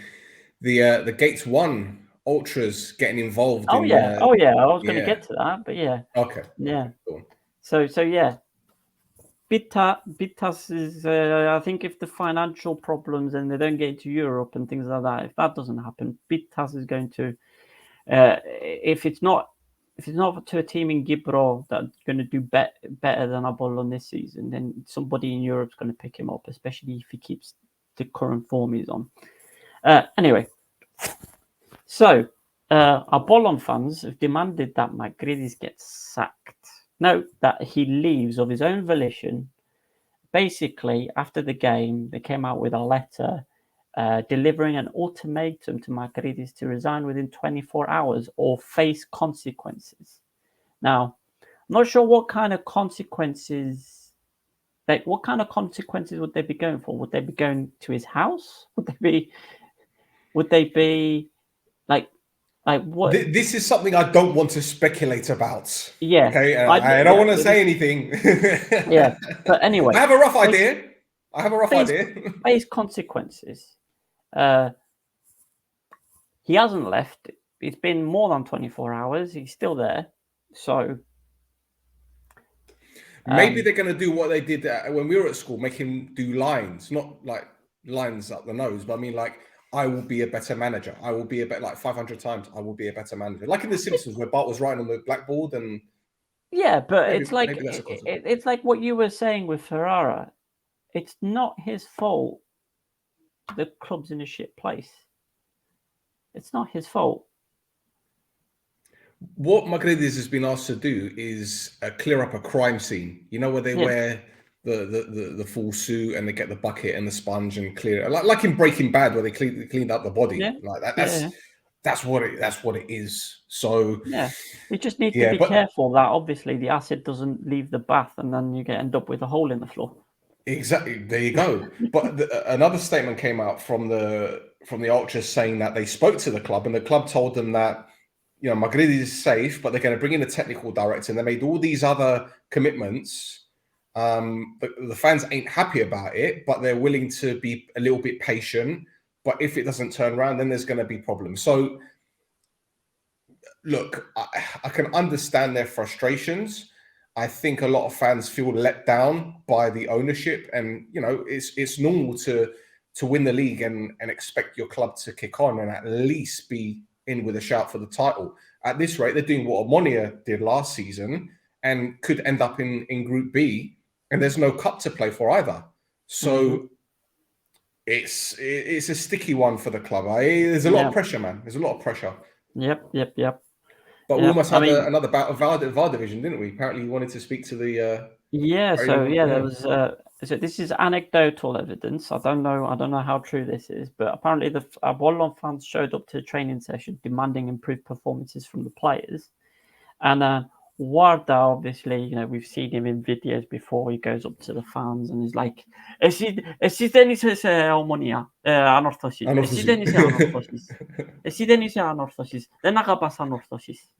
the Gates 1 ultras getting involved. I was going to get to that, but okay. Cool. So Bittas is. I think if the financial problems and they don't get to Europe and things like that, if that doesn't happen, Bittas is going to. If it's not to a team in Gibro that's going to do better than Apollon this season, then somebody in Europe's going to pick him up, especially if he keeps the current form he's on. Anyway, so Apollon fans have demanded that Magridis gets sacked. Note that he leaves of his own volition. Basically, after the game, they came out with a letter delivering an ultimatum to Magridis to resign within 24 hours or face consequences. Now, I'm not sure what kind of consequences. What kind of consequences would they be going for? Would they be going to his house? Would they be like what? This is something I don't want to speculate about. Yeah. Okay. I don't want to say anything. Yeah. But anyway, I have a rough idea. Face consequences. He hasn't left. It's been more than 24 hours. He's still there. So maybe they're going to do what they did when we were at school, make him do lines, not like lines up the nose, but I mean like, I will be a better manager. I will be a better, like 500 times, I will be a better manager. Like in The Simpsons where Bart was writing on the blackboard and... Yeah, but maybe, it's like what you were saying with Ferrara. It's not his fault the club's in a shit place. It's not his fault. What Magridis has been asked to do is clear up a crime scene. You know, where they wear the full suit and they get the bucket and the sponge and clear it, like in Breaking Bad where they cleaned up the body like that. That's what it is. So you just need to be careful that obviously the acid doesn't leave the bath and then you end up with a hole in the floor. Exactly. There you go. But another statement came out from the ultras saying that they spoke to the club and the club told them that, you know, Magridis is safe, but they're going to bring in a technical director, and they made all these other commitments. The fans ain't happy about it, but they're willing to be a little bit patient. But if it doesn't turn around, then there's going to be problems. So, look, I can understand their frustrations. I think a lot of fans feel let down by the ownership, and you know, it's normal to win the league and expect your club to kick on and at least be in with a shout for the title. At this rate, they're doing what Omonia did last season, and could end up in Group B, and there's no cup to play for either. So it's a sticky one for the club. There's a lot of pressure, man. There's a lot of pressure. Yep. But we almost had another bout of VAR division, didn't we? Apparently, you wanted to speak to the. There was. So this is anecdotal evidence. I don't know how true this is, but apparently the Apollon fans showed up to the training session demanding improved performances from the players, and Warda, obviously, we've seen him in videos before. He goes up to the fans and he's like, "Εσύ δεν είσαι ομονία, ανόρθωση. Εσύ δεν είσαι ανόρθωσης. Εσύ δεν είσαι ανόρθωσης. Δεν αγαπάς ανόρθωσης."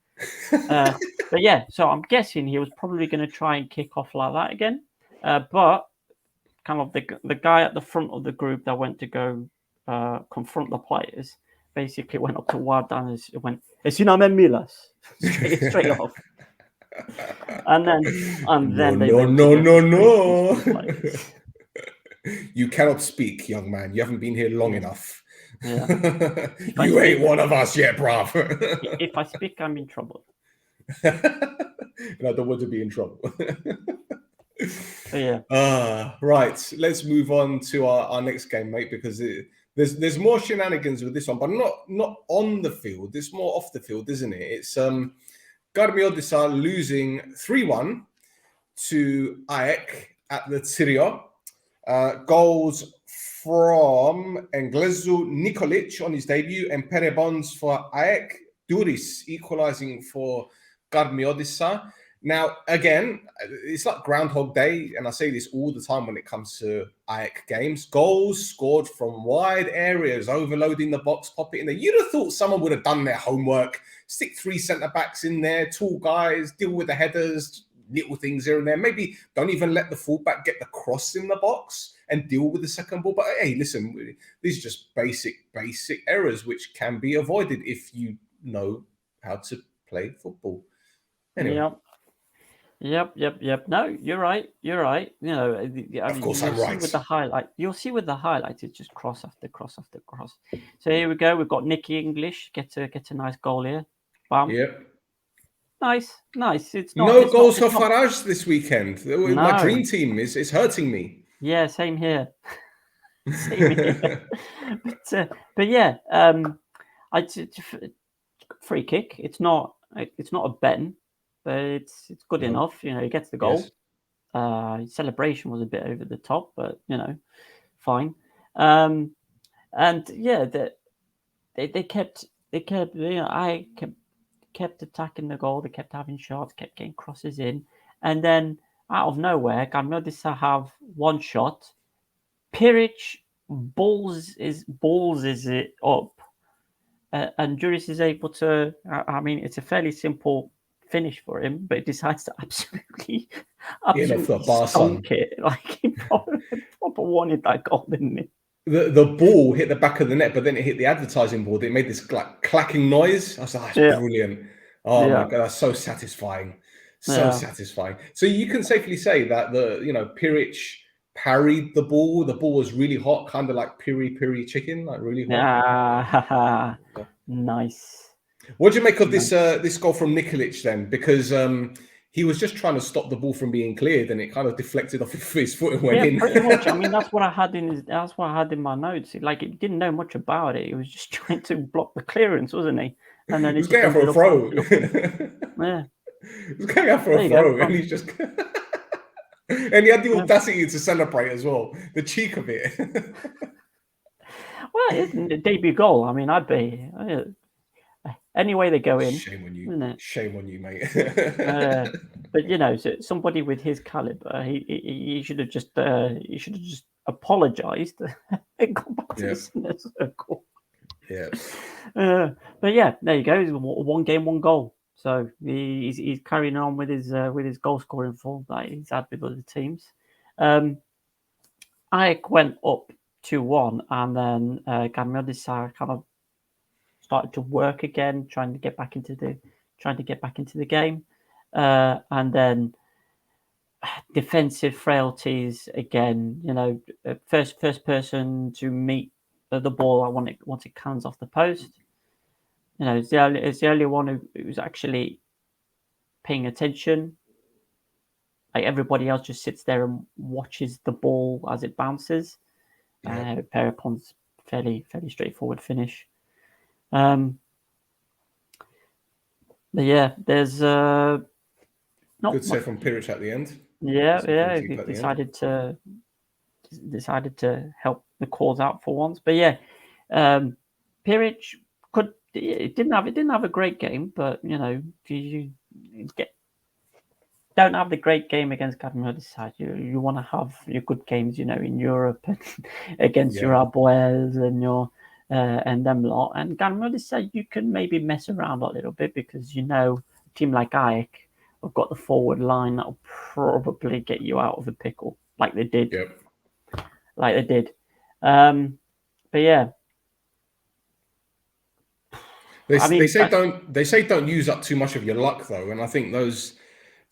But yeah, so I'm guessing he was probably going to try and kick off like that again. But kind of the guy at the front of the group that went to go confront the players basically went up to Warda and went, "Εσύ να με μιλάς," straight off. And then they went no. You cannot speak, young man. You haven't been here long enough. Yeah. You ain't one of us yet, bruv. If I speak, I'm in trouble. And I don't want to be in trouble. Yeah. Right. Let's move on to our next game, mate, because there's more shenanigans with this one, but not on the field. It's more off the field, isn't it? It's Garmiodisa losing 3-1 to AEK at the Tsirio. Goals from Englezu Nikolic on his debut and Perebons for AEK. Duris equalising for Garmiodisa. Now, again, it's like Groundhog Day, and I say this all the time when it comes to AEK games. Goals scored from wide areas, overloading the box, pop it in there. You'd have thought someone would have done their homework, stick 3 centre-backs in there, tall guys, deal with the headers, little things here and there. Maybe don't even let the fullback get the cross in the box and deal with the second ball. But hey, listen, these are just basic errors which can be avoided if you know how to play football. Anyway. Yep. No, you're right. Of course, I'm right. You'll see with the highlights, it's just cross after cross after cross. So here we go. We've got Nicky English gets a nice goal here. Bam. Yep. Nice. It's not, no goals for Farage this weekend. No. My dream team is hurting me. Yeah, same here. But yeah, free kick. It's not a Ben. But it's good enough. He gets the goal. Yes. Celebration was a bit over the top, but fine. And yeah, they kept I kept attacking the goal. They kept having shots, kept getting crosses in, and then out of nowhere, Garmiodisa have one shot. Piric balls it up, and Juris is able to. I mean, it's a fairly simple finish for him, but he decides to absolutely stunk it. Like he proper wanted that goal, didn't he? The ball hit the back of the net, but then it hit the advertising board. It made this clacking noise. I was like, that's brilliant. Oh my God, that's so satisfying. Satisfying. So you can safely say that Piric parried the ball. The ball was really hot, kind of like piri chicken, like really hot. Nice. What do you make of this goal from Nikolic then? Because he was just trying to stop the ball from being cleared, and it kind of deflected off his foot and went in. Pretty much. I mean, that's what I had in my notes. Like, he didn't know much about it. He was just trying to block the clearance, wasn't he? And then he was going out for a throw. Yeah, he was going out for a throw, and he's just. And he had the audacity to celebrate as well. The cheek of it. Well, it's a debut goal. I mean, I'd be. Any way they go in, shame on you. Shame on you, mate. But so somebody with his caliber, he should have just apologized and gone back to the center circle. Yeah. But yeah, there you go. It's 1 game, 1 goal. So he's carrying on with his goal scoring form that he's had with other teams. AEK went up 2-1, and then Garmiodisa kind of started to work again, trying to get back into the game, and then defensive frailties again. First person to meet the ball once it cans off the post. It's the only one who's actually paying attention. like everybody else just sits there and watches the ball as it bounces. Yeah. Peripon's fairly straightforward finish. But yeah, there's not Good save from Piric at the end. Yeah, Some yeah. keep He at the decided to help the cause out for once. But yeah, Piric didn't have a great game, but you know, you don't have the great game against Cadmer's side. You want to have your good games, you know, in Europe and against your Arboes and your and them lot. And Cadmer's side, you can maybe mess around a little bit because you know a team like Ajax have got the forward line that'll probably get you out of the pickle, like they did. Yep. Like they did. But yeah. They say don't use up too much of your luck though, and I think those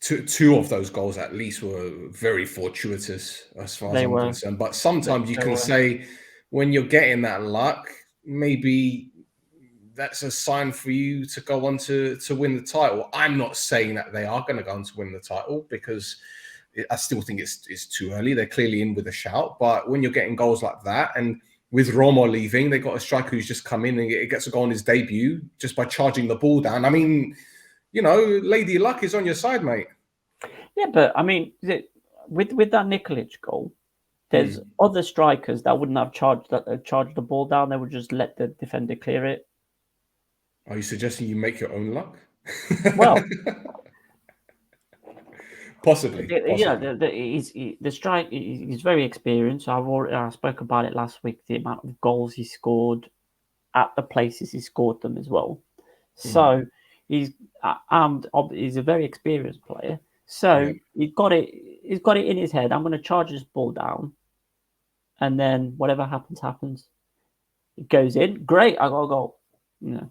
two of those goals at least were very fortuitous as far as I'm concerned. But sometimes you can say when you're getting that luck, maybe that's a sign for you to go on to win the title. I'm not saying that they are going to go on to win the title because I still think it's too early. They're clearly in with a shout, but when you're getting goals like that, and with Romo leaving, they got a striker who's just come in and it gets a goal on his debut just by charging the ball down. I mean, you know, Lady Luck is on your side, mate. Yeah, but I mean, with that Nikolic goal, there's other strikers that wouldn't have charged the ball down. They would just let the defender clear it. Are you suggesting you make your own luck? Well, possibly. Yeah, the strike. He's very experienced. I spoke about it last week. The amount of goals he scored at the places he scored them as well. So he's a very experienced player. So he's got it in his head. I'm going to charge this ball down, and then whatever happens, happens. It goes in. Great, I got a goal. Yeah.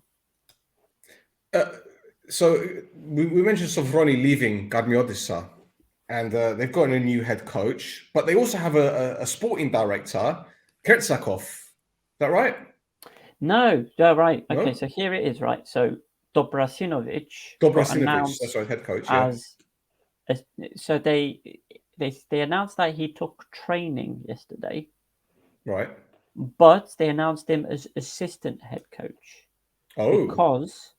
So we mentioned Sovroni leaving Gadmiodissa, and they've got a new head coach, but they also have a sporting director, Kertsakov. Is that right? No, right. Okay, No? so here it is, right? So Dobrasinovic, that's right, head coach. So they announced that he took training yesterday, right? But they announced him as assistant head coach. Because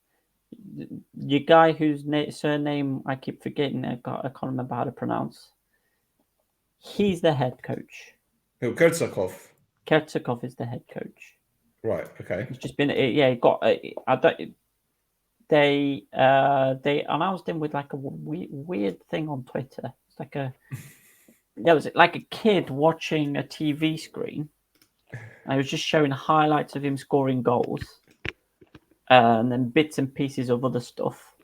your guy whose surname I keep forgetting, I can't remember how to pronounce. He's the head coach. Who? Kertsakov. Kertsakov is the head coach. Right. Okay. It's just been He got. They announced him with like a weird thing on Twitter. It's like it was like a kid watching a TV screen. I was just showing highlights of him scoring goals, and then bits and pieces of other stuff.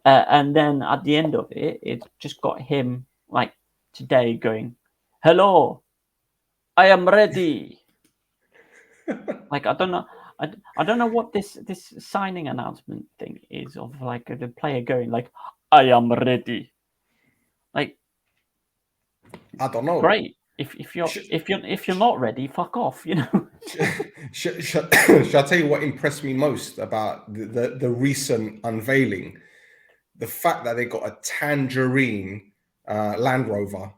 And then at the end of it, it just got him like today going, "Hello, I am ready." Like I don't know. I don't know what this signing announcement thing is of like the player going like, "I am ready." Like, I don't know. Great. If you're not ready, fuck off. You know. Shall I tell you what impressed me most about the recent unveiling? The fact that they got a tangerine Land Rover,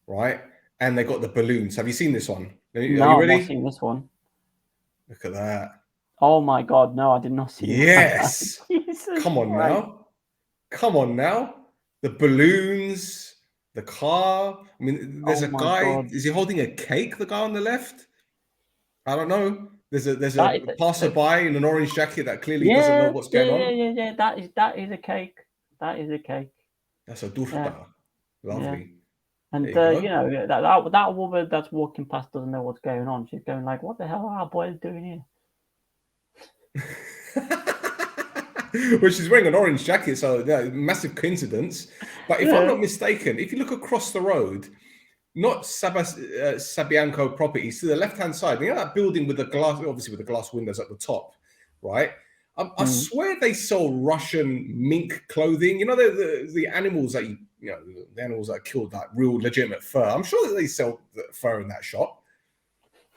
right? And they got the balloons. Have you seen this one? Are you ready? I've not seen this one. Look at that. Oh my God, no, I did not see that. Yes. Come on now. The balloons, the car. I mean, there's a guy. God. Is he holding a cake, the guy on the left? I don't know. There's a passerby in an orange jacket that clearly doesn't know what's going on. Yeah. That is a cake. That is a cake. That's a dufta. Lovely. Yeah. And you know that woman that's walking past doesn't know what's going on. She's going like, "What the hell are our boys doing here?" Well, she's wearing an orange jacket, so massive coincidence. But if I'm not mistaken, if you look across the road, not Sabianco Properties, to the left-hand side, you know that building with the glass, obviously with the glass windows at the top, right? I swear they sell Russian mink clothing. You know the animals that the animals that are killed, that real legitimate fur. I'm sure that they sell the fur in that shop.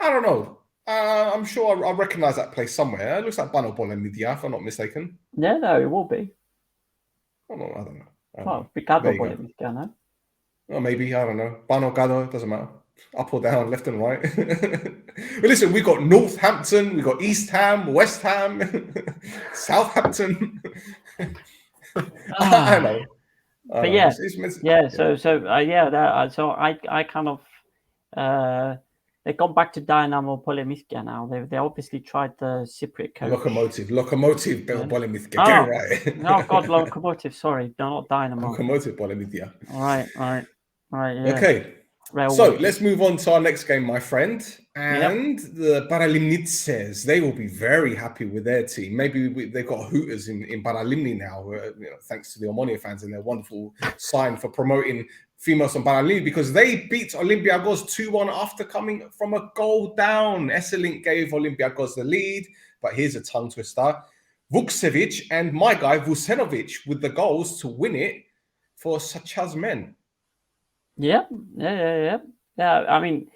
I don't know. I'm sure I recognize that place somewhere. It looks like Bano Media, if I'm not mistaken. Yeah, no, it will be. Oh, no, I don't know. Well, Picado Media, no? Or maybe, I don't know. Ban or Gado, doesn't matter. Up or down, left and right. But listen, we got Northampton, we got East Ham, West Ham, Southampton. I know. But yeah, yeah. So I kind of they've gone back to Dynamo Polemiska now. They obviously tried the Cypriot coach. Locomotive, Polemiska. Get it right. Oh God, Locomotive. Sorry, no, not Dynamo. Locomotive Polemiska. All right. Yeah. Okay. Railway. So let's move on to our next game, my friend. And the Paralimnices, they will be very happy with their team. Maybe they've got Hooters in Paralimni now, thanks to the Omonia fans and their wonderful sign for promoting females on Paralimni, because they beat Olympiacos 2-1 after coming from a goal down. Esselink gave Olympiacos the lead, but here's a tongue twister. Vukcevic and my guy Vucenovic with the goals to win it for Sachaz men. Yeah. I mean,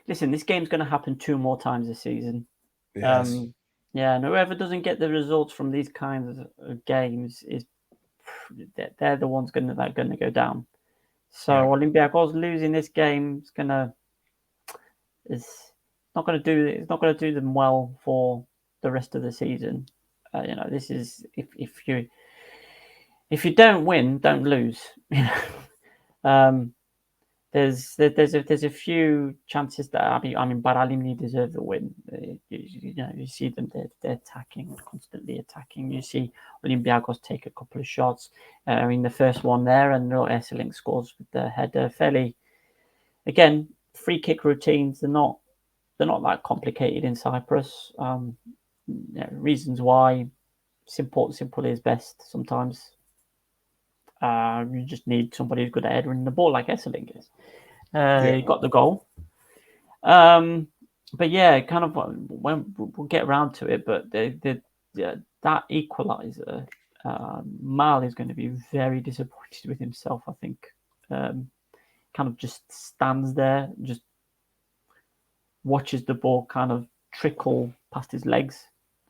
listen, this game's going to happen 2 more times this season. Yes. And whoever doesn't get the results from these kinds of games they're the ones going to go down. So Olympiacos losing this game is not going to do them well for the rest of the season. This is if you don't win, don't lose. There's a few chances that I mean Paralimni deserve the win. You see them, they're attacking, constantly attacking. You see Olympiacos take a couple of shots. The first one there, and Esselink scores with the header. Fairly, again, free kick routines. They're not that complicated in Cyprus. Reasons why simple is best sometimes. You just need somebody who's good at headering the ball, like Esselink is. He got the goal. But yeah, kind of when we'll get around to it. But that equaliser, Mal is going to be very disappointed with himself. I think kind of just stands there, just watches the ball kind of trickle past his legs.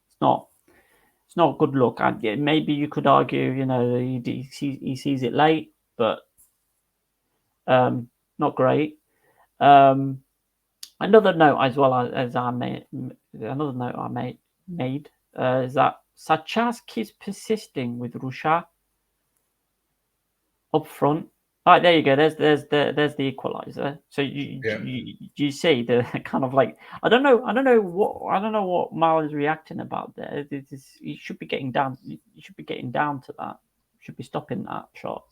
It's not a good look. And maybe you could argue, he sees it late, but not great. Another note as well as I made is that Sachaz keeps persisting with Rusha up front. All right, there you go. There's the equaliser. So you see the kind of like I don't know what Mal is reacting about there. He should be getting down. You should be getting down to that. Should be stopping that shot.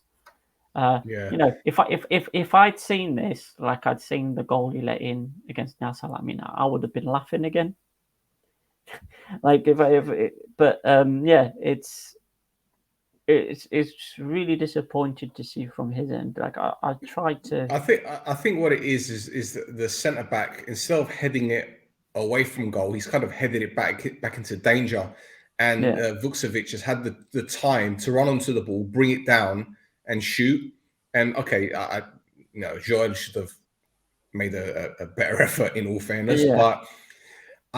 If I'd seen this, like I'd seen the goal he let in against Nasser Lamina, I would have been laughing again. It's really disappointed to see from his end. Like I tried to. I think what it is the centre back, instead of heading it away from goal, he's kind of headed it back into danger, and Vukcevic has had the time to run onto the ball, bring it down, and shoot. And Joel should have made a better effort, in all fairness, but.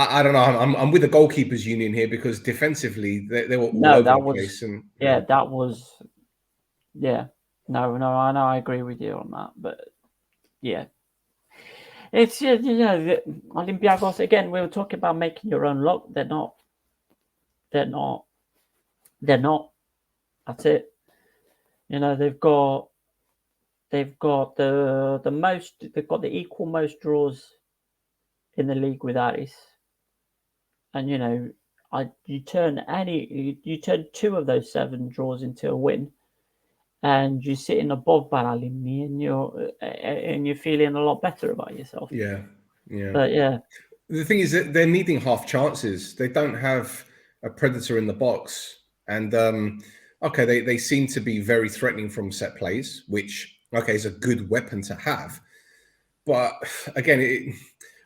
I don't know. I'm with the goalkeepers union here, because defensively they were all over the place. And that was. No, I know. I agree with you on that, but it's Olympiacos again. We were talking about making your own luck. They're not. That's it. They've got the most. They've got the equal most draws in the league with Aris. And you turn 2 of those 7 draws into a win, and you're sitting above Paralimni, and you're feeling a lot better about yourself. Yeah. But the thing is that they're needing half chances. They don't have a predator in the box, and they seem to be very threatening from set plays, which is a good weapon to have. But again,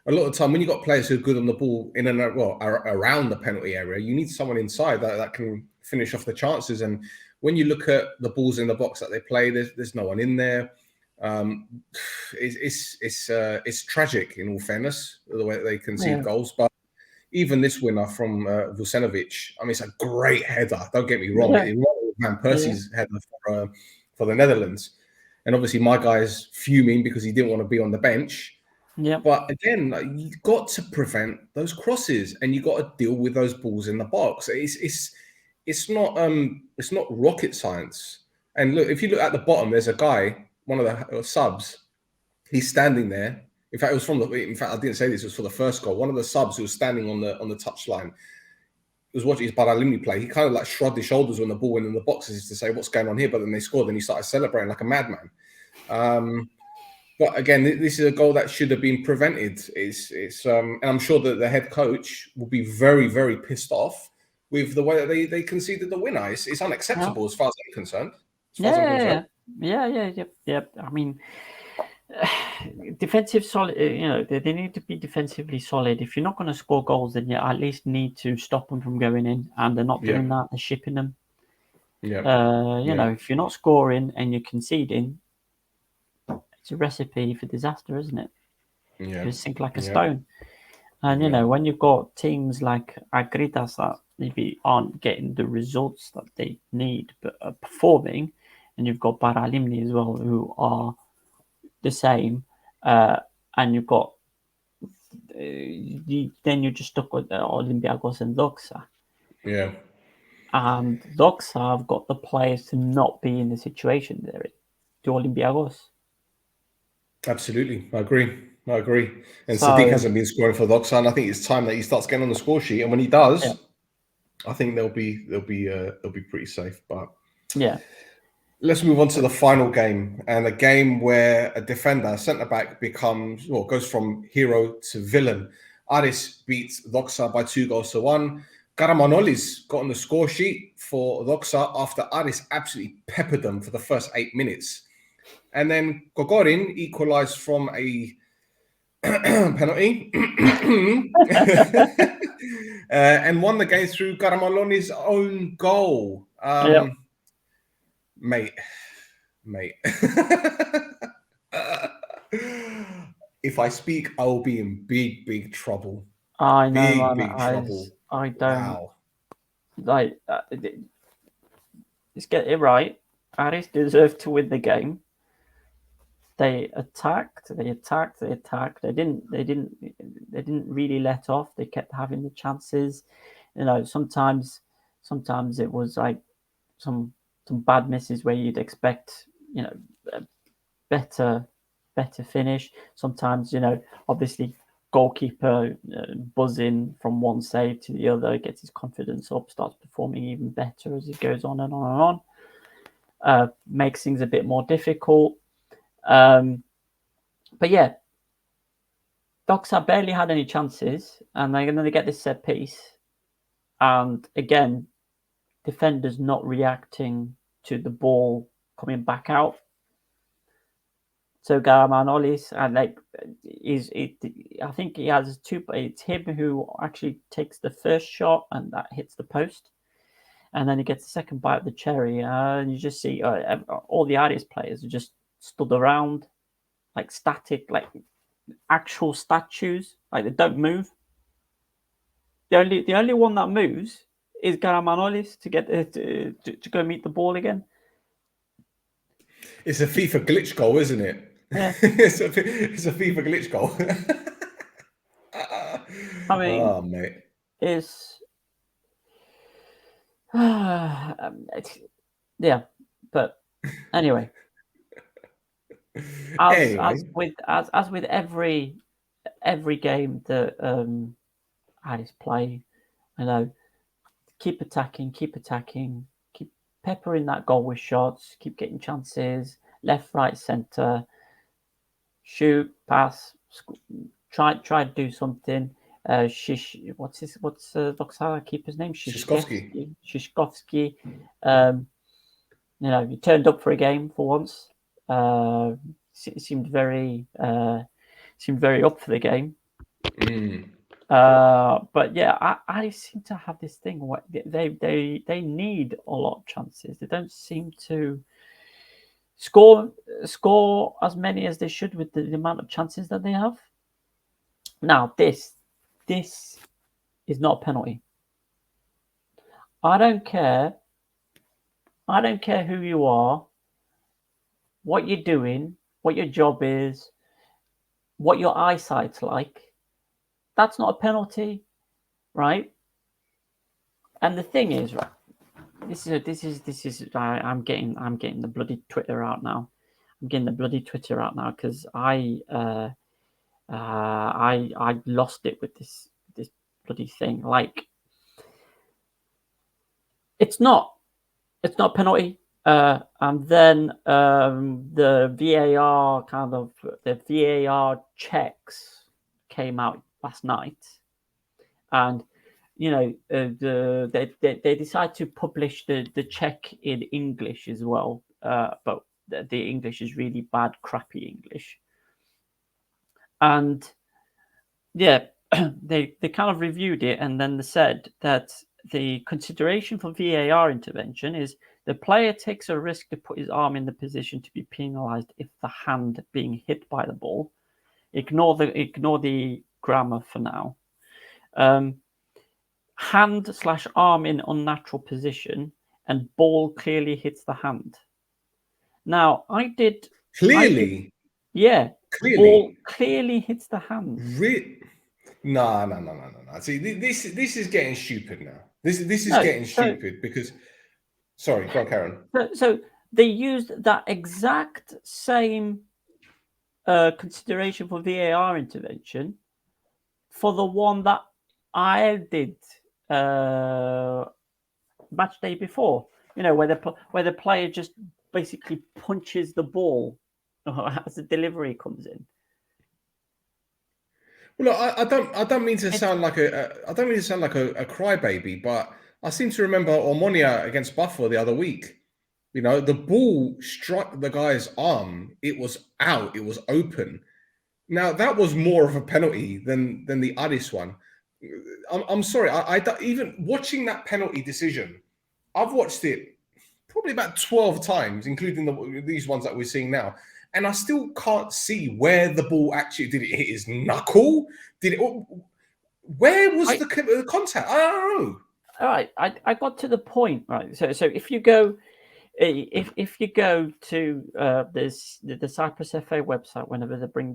a lot of time when you've got players who are good on the ball in and around the penalty area, you need someone inside that can finish off the chances. And when you look at the balls in the box that they play, there's no one in there. It's tragic, in all fairness, the way that they concede goals. But even this winner from Vucenovic, I mean, it's a great header. Don't get me wrong. It was Van Persie's header for the Netherlands. and obviously my guy's fuming because he didn't want to be on the bench. Yeah. But again, like, you've got to prevent those crosses, and you've got to deal with those balls in the box. It's not rocket science. And look, if you look at the bottom, there's a guy, one of the subs. He's standing there. In fact, I didn't say this. It was for the first goal. One of the subs who was standing on the touchline was watching his Baralimni play. He kind of like shrugged his shoulders when the ball went in the boxes to say, "What's going on here?" But then they scored, and he started celebrating like a madman. But again, this is a goal that should have been prevented. And I'm sure that the head coach will be very, very pissed off with the way that they conceded the winner. It's unacceptable as far as I'm concerned. Yeah. I mean, defensive solid. They need to be defensively solid. If you're not going to score goals, then you at least need to stop them from going in. And they're not doing that. They're shipping them. If you're not scoring and you're conceding, it's a recipe for disaster, isn't it? Yeah. You sink like a stone. And when you've got teams like Agridas that maybe aren't getting the results that they need but are performing, and you've got Baralimni as well who are the same, and you've got then you're just stuck with Olympiacos and Doxa. Yeah. And Doxa have got the players to not be in the situation they're in. To Olympiacos. Absolutely, I agree. And Sadiq hasn't been scoring for Doxa, and I think it's time that he starts getting on the score sheet. And when he does, I think they'll be pretty safe. But let's move on to the final game, and a game where a defender, centre back, goes from hero to villain. Aris beats Doxa by 2-1. Karamanolis got on the score sheet for Doxa after Aris absolutely peppered them for the first 8 minutes. And then Kokorin equalised from a penalty and won the game through Karamaloni's own goal. Mate. If I speak, I will be in big trouble. I know, big trouble. I don't like. Let's get it right. Aris deserved to win the game. They attacked. They didn't really let off. They kept having the chances. Sometimes it was like some bad misses where you'd expect a better finish. Sometimes obviously goalkeeper buzzing from one save to the other, gets his confidence up, starts performing even better as it goes on and on and on. Makes things a bit more difficult. But yeah, Doxa barely had any chances, and then they get this set piece, and again, defenders not reacting to the ball coming back out. So Garamanolis, and I think he has two. It's him who actually takes the first shot, and that hits the post, and then he gets the second bite of the cherry, and you just see all the Aris players are just stood around, like static, like actual statues, like they don't move. The only one that moves is Garamanolis to get to go meet the ball again. It's a FIFA glitch goal, isn't it? Yeah. it's a FIFA glitch goal. I mean, oh, mate. It's yeah, but anyway, as with every game that Aris play, keep attacking, keep peppering that goal with shots, keep getting chances, left, right, centre, shoot, pass, try to do something. What's Doxa keeper's name? Shishkovsky. He turned up for a game for once. Seemed very up for the game. But yeah, I seem to have this thing where they need a lot of chances. They don't seem to score as many as they should with the amount of chances that they have. Now this is not a penalty. I don't care who you are. what you're doing, what your job is, what your eyesight's like, that's not a penalty, right? And the thing is, right, I'm getting the bloody Twitter out now. I'm getting the bloody Twitter out now because I lost it with this bloody thing. Like, it's not a penalty. And then the VAR checks came out last night, and they decide to publish the check in English as well, but the English is really bad, crappy English, and yeah, they kind of reviewed it, and then they said that the consideration for VAR intervention is the player takes a risk to put his arm in the position to be penalised if the hand being hit by the ball. Ignore the grammar for now. Hand/arm in unnatural position, and ball clearly hits the hand. Now, Clearly. Ball clearly hits the hand. No. See, this is getting stupid now. This is getting stupid because. Sorry, go on, Karen. So they used that exact same consideration for VAR intervention for the one that I did match day before. Where the player just basically punches the ball as the delivery comes in. Well, I don't mean to sound like a crybaby, but I seem to remember Omonia against Buffalo the other week. The ball struck the guy's arm. It was out. It was open. Now that was more of a penalty than the Addis one. I'm sorry. I even watching that penalty decision, I've watched it probably about 12 times, including these ones that we're seeing now. And I still can't see where the ball actually did. It hit his knuckle? Where was the contact? I don't know. All right, I got to the point, right? So if you go to the Cyprus FA website, whenever they bring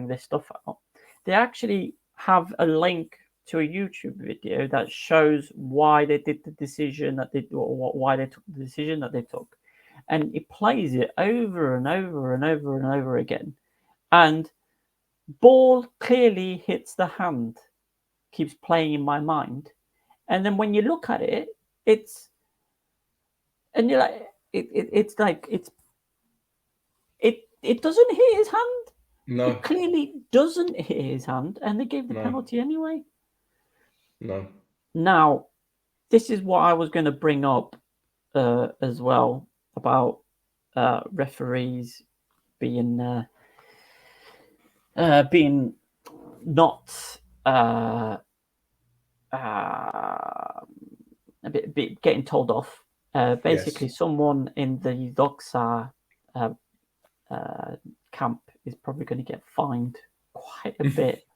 this stuff out, they actually have a link to a YouTube video that shows why they did the decision that they why they took the decision that they took, and it plays it over and over and over and over again, and ball clearly hits the hand keeps playing in my mind, and then when you look at it, and you're like, it doesn't hit his hand. No, it clearly doesn't hit his hand, and they gave the penalty anyway. No. Now, this is what I was going to bring up as well about referees being not a bit getting told off. Basically, someone in the Doxa camp is probably going to get fined quite a bit.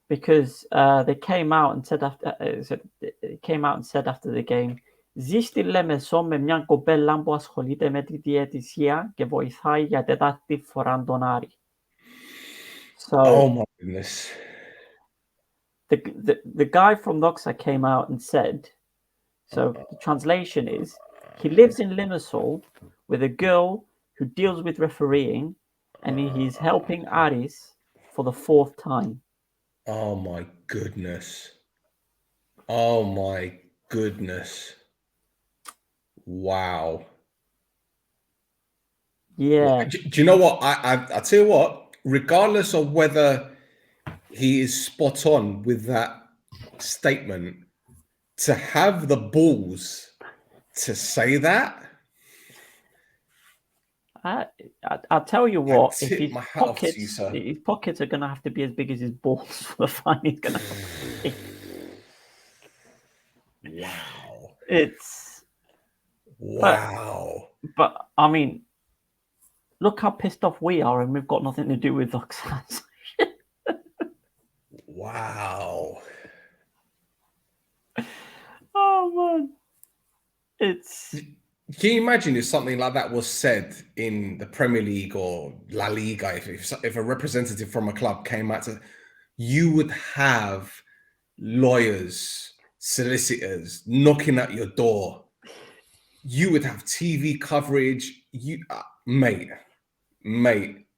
Because they came out and said after the game, ζήστη λέμε σω με μια κοπέλα που ασχολείται με τη διαιτησία και βοηθάει για τέταρτη φορά τον Άρη. So, oh my goodness. The guy from Doxa came out and said, so the translation is, he lives in Limassol with a girl who deals with refereeing, and he's helping Aris for the 4th time. Oh my goodness. Oh my goodness. Wow. Yeah. Do you know what? I tell you what, regardless of whether he is spot on with that statement, to have the balls to say that, I'll tell you what, if his pockets are going to have to be as big as his balls for the fine he's going to have to pay. Wow. Wow. But I mean, look how pissed off we are, and we've got nothing to do with Doxas. Wow. Oh man. Can you imagine if something like that was said in the Premier League or La Liga? If a representative from a club came out to, you would have lawyers, solicitors knocking at your door. You would have TV coverage. Mate,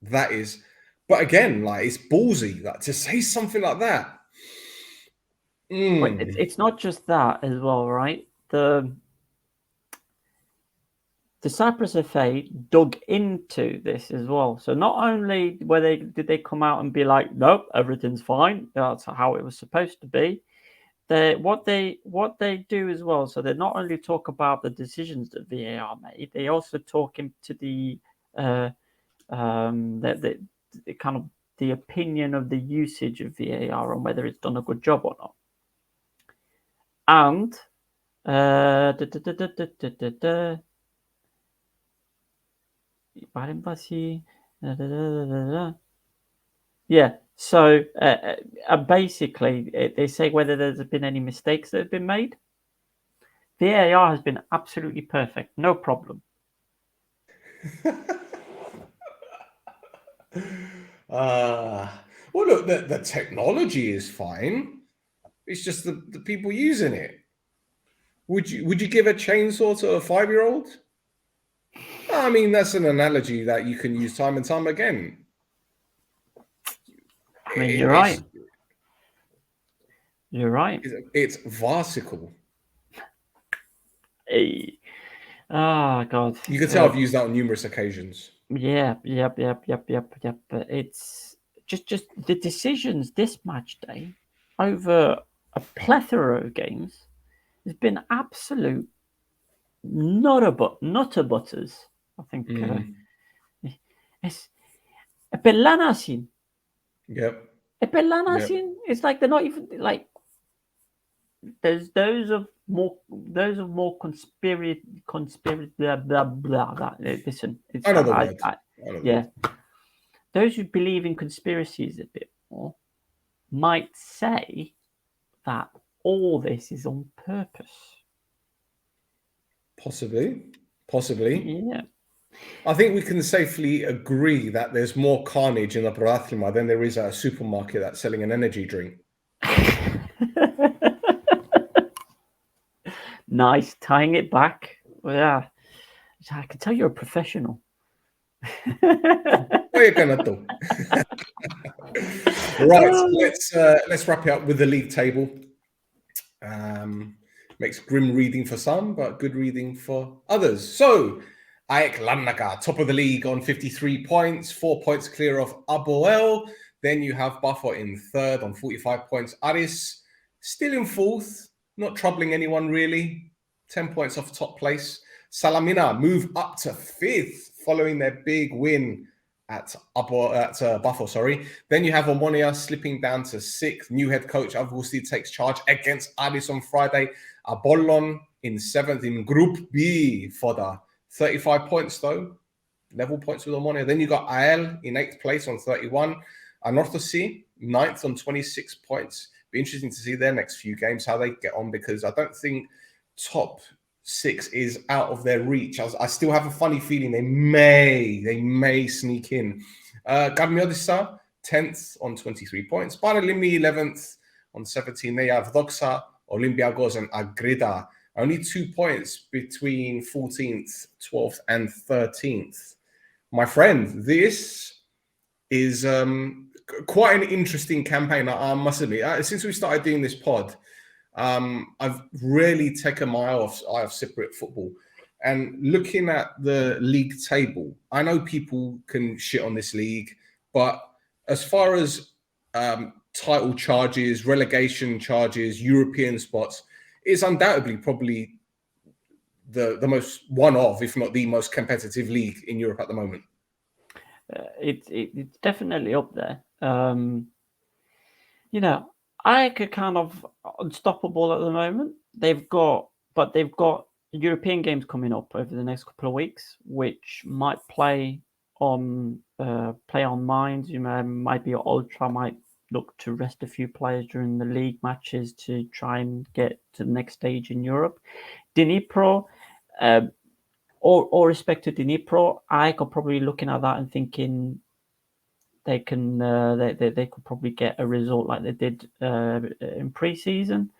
that is. But again, like it's ballsy, like to say something like that. Wait, it's not just that as well, right? The Cyprus FA dug into this as well. So not only did they come out and be like, nope, everything's fine. That's how it was supposed to be. What they do as well. So they not only talk about the decisions that VAR made, they also talk into the kind of the opinion of the usage of VAR and whether it's done a good job or not. And yeah, so basically they say whether there's been any mistakes that have been made. VAR has been absolutely perfect, no problem. Well, look, the technology is fine. It's just the people using it. Would you give a chainsaw to a 5-year-old? I mean, that's an analogy that you can use time and time again. I mean, you're right. You're right. It's farcical. Hey. Oh, God. You can tell I've used that on numerous occasions. Yep. But it's just the decisions this match day over a plethora of games has been absolute nutter butters. I think it's a Belanasin. Yep. Belanasin. It's like they're not even like. There's those of more conspiracy blah blah blah. Listen, it's I know the word. Yeah. Those who believe in conspiracies a bit more might say that all this is on purpose. Possibly. Yeah. I think we can safely agree that there's more carnage in the Protathlima than there is at a supermarket that's selling an energy drink. Nice, tying it back. Well, yeah, I can tell you're a professional. What are you gonna do? Right, let's wrap it up with the league table. Makes grim reading for some, but good reading for others. So, AEK Larnaca, top of the league on 53 points, 4 points clear of Aboel. Then you have Buffer in third on 45 points. Aris still in fourth, not troubling anyone really. 10 points off top place. Salamina move up to fifth following their big win at Buffer, sorry. Then you have Omonia slipping down to sixth. New head coach Avusti takes charge against Aris on Friday. Apollon in seventh in Group B for the 35 points though. Level points with Omonia. Then you got AEL in 8th place on 31. Anorthosi, 9th on 26 points. Be interesting to see their next few games, how they get on, because I don't think top 6 is out of their reach. I still have a funny feeling they may sneak in. Garmiodisa, 10th on 23 points. Paralimi, 11th on 17. They have Doxa, Olympiacos, and Agrida. Only 2 points between 14th, 12th, and 13th. My friend, this is quite an interesting campaign, I must admit. Since we started doing this pod, I've really taken my eye off Cypriot football. And looking at the league table, I know people can shit on this league, but as far as title charges, relegation charges, European spots, it's undoubtedly probably the most one of, if not the most competitive league in Europe at the moment. It's definitely up there. I could kind of unstoppable at the moment. They've got European games coming up over the next couple of weeks, which might play on minds. Might be Ultra might look to rest a few players during the league matches to try and get to the next stage in Europe. Dnipro, all respect to Dnipro, I could probably looking at that and thinking they can they could probably get a result like they did in pre-season.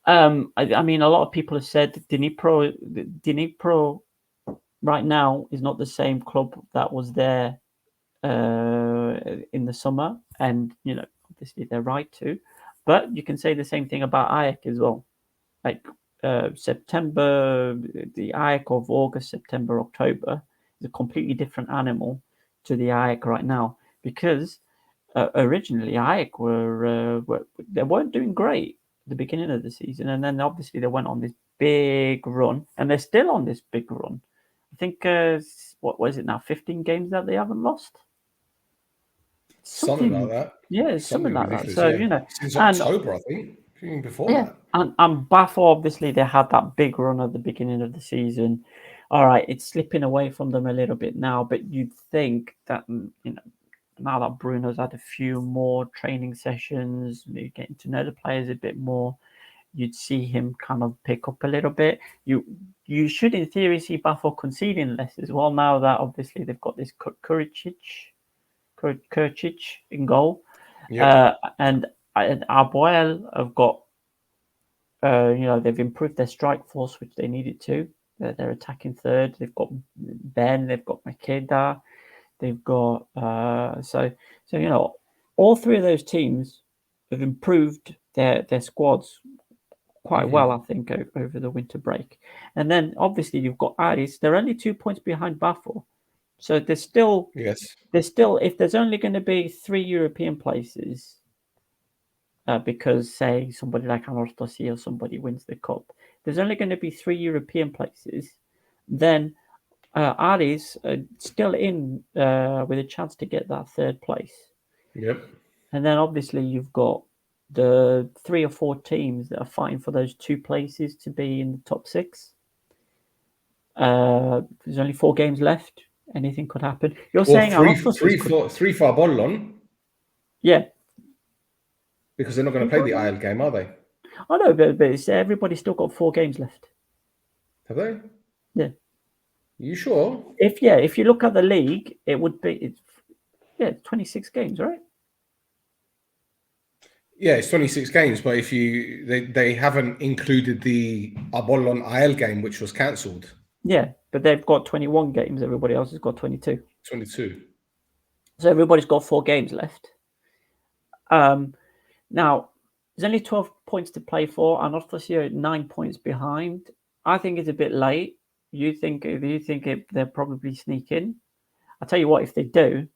I mean, a lot of people have said Dnipro right now is not the same club that was there in the summer, and obviously they're right to. But you can say the same thing about Ajax as well. Like September, the Ajax of August, September, October is a completely different animal to the Ajax right now, because originally Ajax they weren't doing great at the beginning of the season, and then obviously they went on this big run, and they're still on this big run. I think what was it now? 15 games that they haven't lost. Something like that. Yeah, something like that. So since October, I think. Even before that. And Bath, obviously, they had that big run at the beginning of the season. All right, it's slipping away from them a little bit now, but you'd think that now that Bruno's had a few more training sessions, getting to know the players a bit more, you'd see him kind of pick up a little bit. You should, in theory, see Bath conceding less as well. Now that obviously they've got this Kurcic in goal, and Arboel have got. They've improved their strike force, which they needed to. They're attacking third. They've got Ben. They've got Makeda. They've got all three of those teams have improved their squads quite well, I think, over the winter break. And then obviously you've got Aris. They're only 2 points behind Bafo, so there's still if there's only going to be 3 European places. Because, say, somebody like Anorthosis or somebody wins the cup, there's only going to be 3 European places. Then Aris are still in with a chance to get that 3rd place. Yep. And then obviously you've got the 3 or 4 teams that are fighting for those 2 places to be in the top 6. There's only 4 games left. Anything could happen. You're saying three for Apollon. Yeah. Because they're not going to play the IL game, are they? I know, but everybody's still got 4 games left. Have they? Yeah. Are you sure? If you look at the league, it would be 26 games, right? Yeah, it's 26 games, but if they haven't included the Apollon IL game, which was cancelled. Yeah, but they've got 21 games. Everybody else has got 22. 22. So everybody's got 4 games left. Now, there's only 12 points to play for, and Orthosia 9 points behind. I think it's a bit late. You think they'll probably sneak in? I'll tell you what, if they do,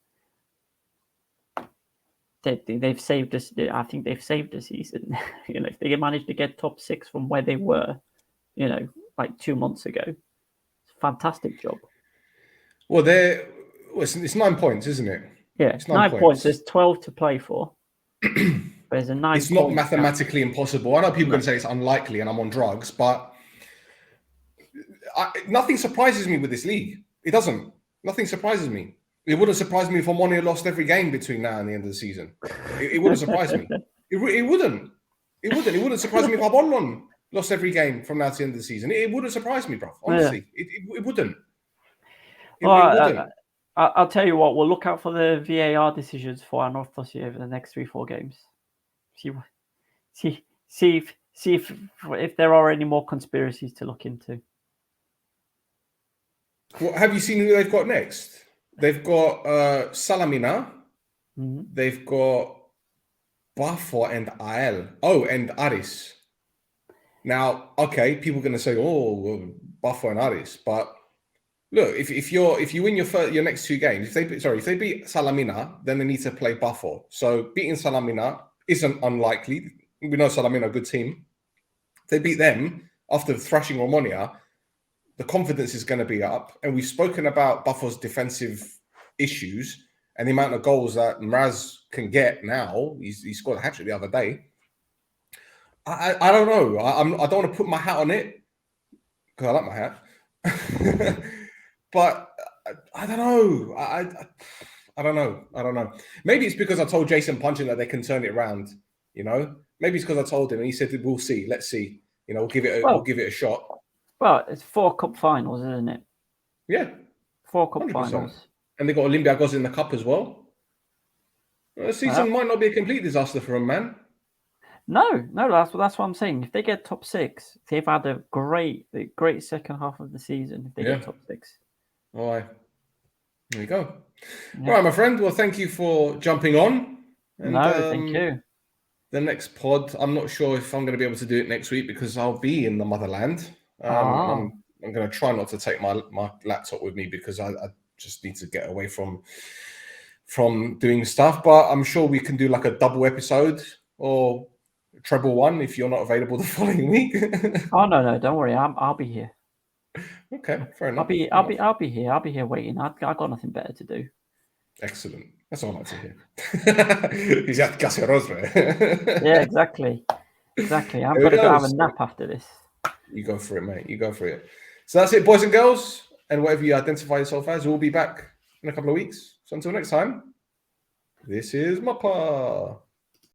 they've saved us. I think they've saved the season. If they manage to get top 6 from where they were, like 2 months ago, it's a fantastic job. Well, it's 9 points, isn't it? Yeah, it's 9 points. There's 12 to play for. There's a 9. It's not mathematically impossible. I know people can say it's unlikely and I'm on drugs, but nothing surprises me with this league. It doesn't. Nothing surprises me. It wouldn't surprise me if Omonia lost every game between now and the end of the season. It wouldn't surprise me. It wouldn't. It wouldn't surprise me if Apollon lost every game from now to the end of the season. It wouldn't surprise me, bro. Honestly, it wouldn't. It wouldn't. I'll tell you what. We'll look out for the VAR decisions for Anorthosis over the next 3-4 games. See if there are any more conspiracies to look into. Well, have you seen who they've got next? They've got Salamina. Mm-hmm. They've got Bafo and AL. Oh, and Aris. Now, okay, people are going to say, "Oh, Bafo and Aris," but look, if you win your next 2 games, if they beat Salamina, then they need to play Bafo. So beating Salamina isn't unlikely. We know Salamina are a good team. If they beat them after thrashing Omonia, the confidence is going to be up. And we've spoken about Bafo's defensive issues and the amount of goals that Mraz can get now. He scored a hat-trick the other day. I don't know. I don't want to put my hat on it because I like my hat. But I don't know. I don't know. Maybe it's because I told Jason Puncheon that they can turn it around. Maybe it's because I told him and he said, "We'll see. Let's see. We'll give it a shot." Well, it's 4 cup finals, isn't it? Yeah, 4 cup 100%. finals. And they got Olympiacos in the cup as well. The season might not be a complete disaster for them, man. No, that's what I'm saying. If they get top 6, they've had a great second half of the season. If they get top 6, all right, there you go. Yeah. All right, my friend. Well, thank you for jumping on. And, thank you. The next pod, I'm not sure if I'm going to be able to do it next week because I'll be in the motherland. And I'm going to try not to take my laptop with me because I just need to get away from doing stuff. But I'm sure we can do like a double episode or treble one if you're not available the following week. Oh no, don't worry. I'll be here. Okay, fair enough. I'll be here. I'll be here waiting. I got nothing better to do. Excellent. That's all I like to hear. He's at Casio. Yeah, exactly. I'm going to go have a nap after this. You go for it, mate. You go for it. So that's it, boys and girls. And whatever you identify yourself as, we'll be back in a couple of weeks. So until next time, this is Mappa.